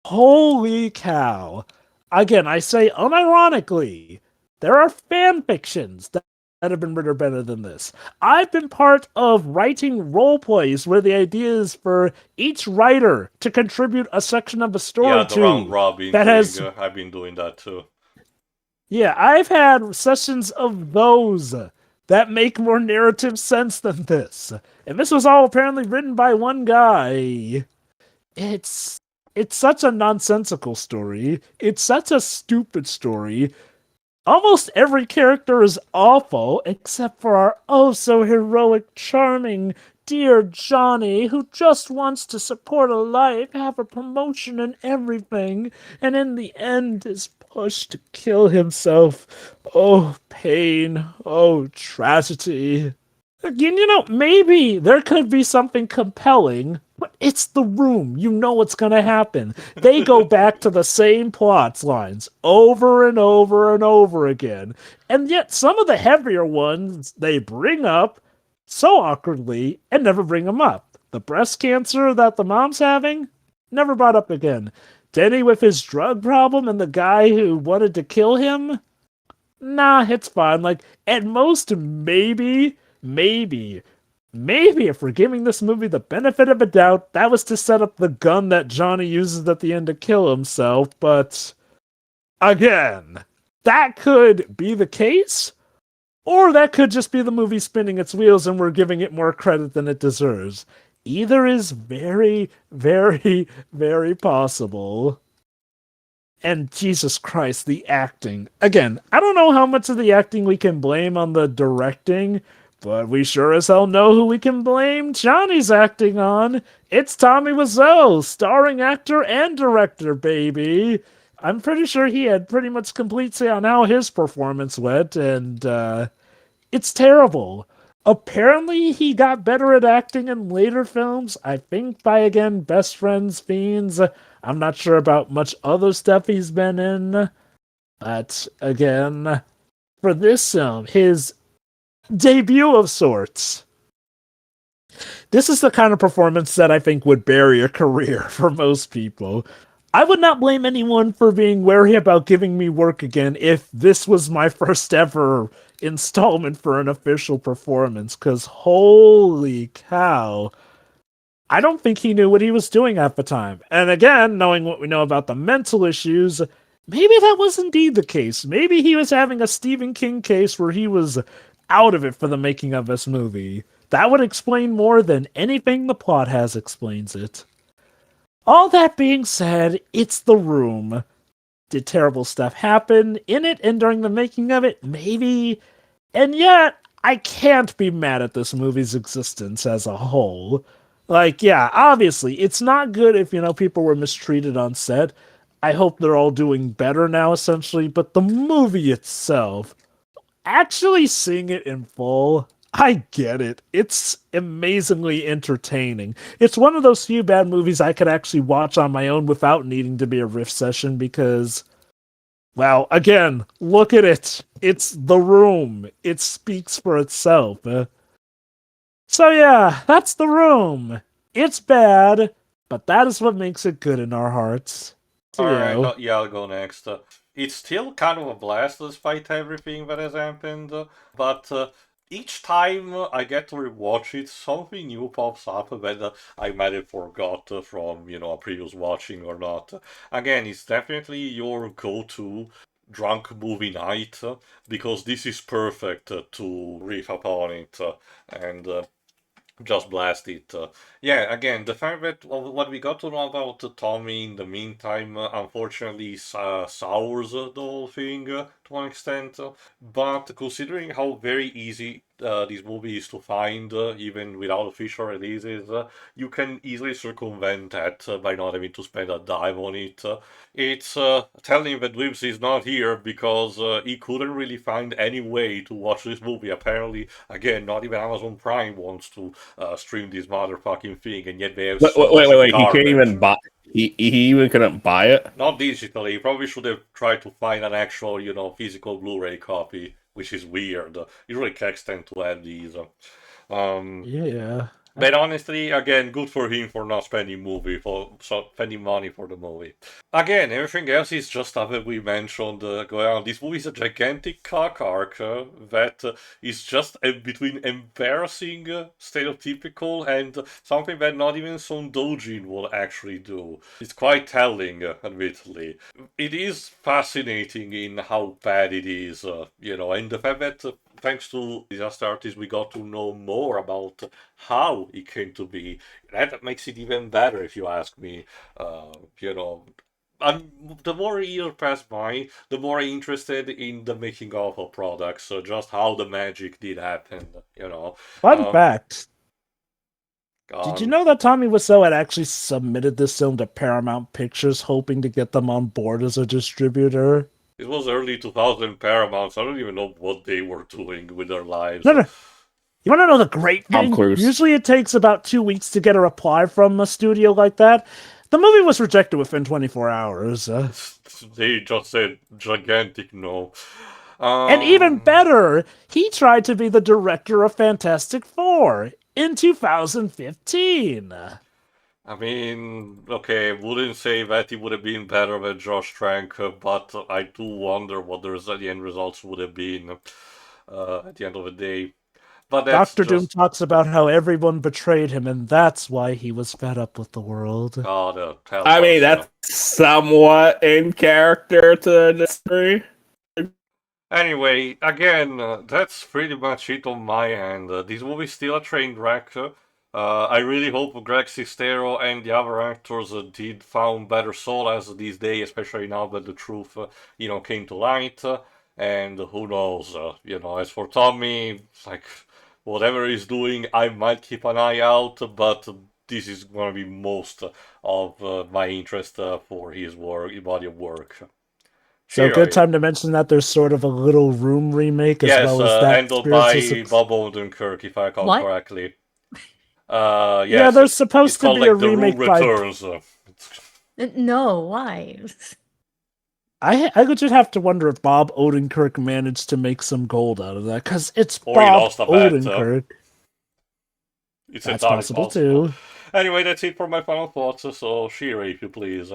Holy cow. Again, I say unironically, there are fan fictions that have been written better than this. I've been part of writing role plays where the idea is for each writer to contribute a section of a story
the round robin
that
thing,
has...
I've been doing that too.
Yeah, I've had sessions of those that make more narrative sense than this. And this was all apparently written by one guy. It's such a nonsensical story. It's such a stupid story. Almost every character is awful, except for our oh-so-heroic, charming, dear Johnny, who just wants to support a life, have a promotion and everything, and in the end is pushed to kill himself. Oh, pain. Oh, tragedy. Again, maybe there could be something compelling, but it's The Room. You know what's going to happen. They go back to the same plot lines over and over and over again. And yet some of the heavier ones they bring up so awkwardly and never bring them up. The breast cancer that the mom's having, never brought up again. Denny with his drug problem and the guy who wanted to kill him, nah, it's fine. Like, at most, maybe if we're giving this movie the benefit of a doubt, that was to set up the gun that Johnny uses at the end to kill himself, but again, that could be the case, or that could just be the movie spinning its wheels and we're giving it more credit than it deserves. Either is very, very, very possible. And Jesus Christ, the acting. Again, I don't know how much of the acting we can blame on the directing, but we sure as hell know who we can blame Johnny's acting on. It's Tommy Wiseau, starring actor and director, baby. I'm pretty sure he had pretty much complete say on how his performance went, and it's terrible. Apparently, he got better at acting in later films, I think by, again, Best Friends, Fiends. I'm not sure about much other stuff he's been in, but again, for this film, his debut of sorts. This is the kind of performance that I think would bury a career for most people. I would not blame anyone for being wary about giving me work again if this was my first ever installment for an official performance, because holy cow, I don't think he knew what he was doing at the time. And again, knowing what we know about the mental issues, maybe that was indeed the case. Maybe he was having a Stephen King case where he was out of it for the making of this movie. That would explain more than anything the plot has explains it. All that being said, it's The Room. Did terrible stuff happen in it and during the making of it? Maybe. And yet, I can't be mad at this movie's existence as a whole. Like, yeah, obviously, it's not good if, people were mistreated on set. I hope they're all doing better now, essentially. But the movie itself, actually seeing it in full, I get it. It's amazingly entertaining. It's one of those few bad movies I could actually watch on my own without needing to be a riff session because, well, again, look at it. It's The Room. It speaks for itself. So yeah, that's The Room. It's bad, but that is what makes it good in our hearts.
Alright, yeah, I'll go next. It's still kind of a blast despite everything that has happened, but each time I get to rewatch it, something new pops up that I might have forgot from, a previous watching or not. Again, it's definitely your go-to drunk movie night, because this is perfect to riff upon it and just blast it. Yeah, again, the fact that what we got to know about Tommy in the meantime, unfortunately, sours the whole thing to an extent. But considering how very easy this movie is to find, even without official releases, you can easily circumvent that by not having to spend a dime on it. It's telling that Dwebs is not here because he couldn't really find any way to watch this movie. Apparently, again, not even Amazon Prime wants to stream this motherfucking thing, and yet they have so much
wait. He
garbage.
can't even buy. He even couldn't buy it.
Not digitally. He probably should have tried to find an actual, physical Blu-ray copy, which is weird. Usually Kex tend to have these.
Yeah.
But honestly, again, good for him for not spending spending money for the movie. Again, everything else is just stuff that we mentioned going on. This movie is a gigantic cock arc that is just between embarrassing, stereotypical, and something that not even Son Dojin will actually do. It's quite telling, admittedly. It is fascinating in how bad it is, and the fact that thanks to Disaster Artist, we got to know more about how it came to be. That makes it even better, if you ask me. The more years pass by, the more interested in the making of products, just how the magic did happen,
Fun fact. Did you know that Tommy Wiseau had actually submitted this film to Paramount Pictures, hoping to get them on board as a distributor?
It was early 2000 Paramount, so I don't even know what they were doing with their lives.
No. You want to know the great thing?
Tom Cruise.
Usually it takes about 2 weeks to get a reply from a studio like that. The movie was rejected within 24 hours.
They just said gigantic no.
And even better, he tried to be the director of Fantastic Four in 2015.
I mean, okay, wouldn't say that it would have been better than Josh Trank, but I do wonder what the end results would have been at the end of the day. But
Dr. Doom talks about how everyone betrayed him, and that's why he was fed up with the world.
I mean, that's somewhat in character to the degree.
Anyway, again, that's pretty much it on my end. This movie's still a train wreck. I really hope Greg Sestero and the other actors did found better solace these days, especially now that the truth, came to light. And who knows, as for Tommy, like, whatever he's doing, I might keep an eye out, but this is going to be most of my interest for his body of work.
So good time to mention that there's sort of a Little Room remake as well as that.
Handled by Bob Odenkirk, if I recall correctly. Yes,
yeah, there's supposed to be a remake
by... Returns.
No, why?
I would just have to wonder if Bob Odenkirk managed to make some gold out of that, because it's Bob Odenkirk.
That's
possible too.
Anyway, that's it for my final thoughts, so Shira, if you please.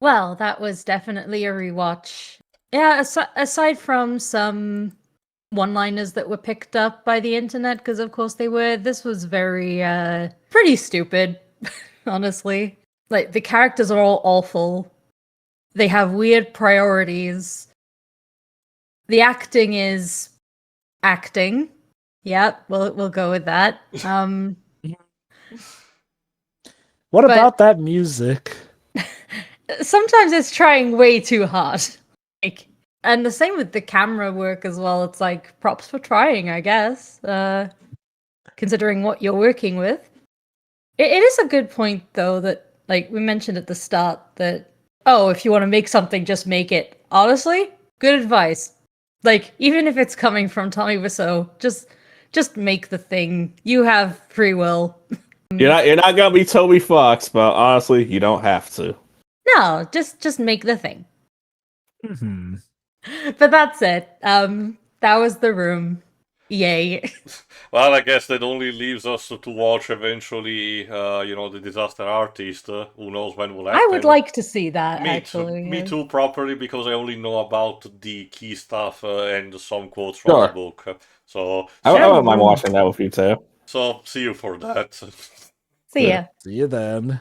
Well, that was definitely a rewatch. Yeah, aside from some one-liners that were picked up by the internet, because of course they were, this was very, pretty stupid, honestly. Like, the characters are all awful. They have weird priorities. The acting is acting. Yep, we'll go with that.
What about that music?
Sometimes it's trying way too hard. And the same with the camera work as well. It's like, props for trying, I guess. Considering what you're working with. It is a good point, though, that, like, we mentioned at the start that, if you want to make something, just make it. Honestly, good advice. Like, even if it's coming from Tommy Wiseau, just make the thing. You have free will.
You're not gonna be Toby Fox, but honestly, you don't have to.
No, just make the thing.
Mm-hmm.
But that's it. That was The Room. Yay.
Well, I guess that only leaves us to watch eventually, the Disaster Artist. Who knows when will happen.
I would like to see that,
Me
actually.
Me too, properly, because I only know about the key stuff and some quotes from
Sure.
the book. So,
I wouldn't mind watching that with you too.
So, see you for that.
See ya.
See you then.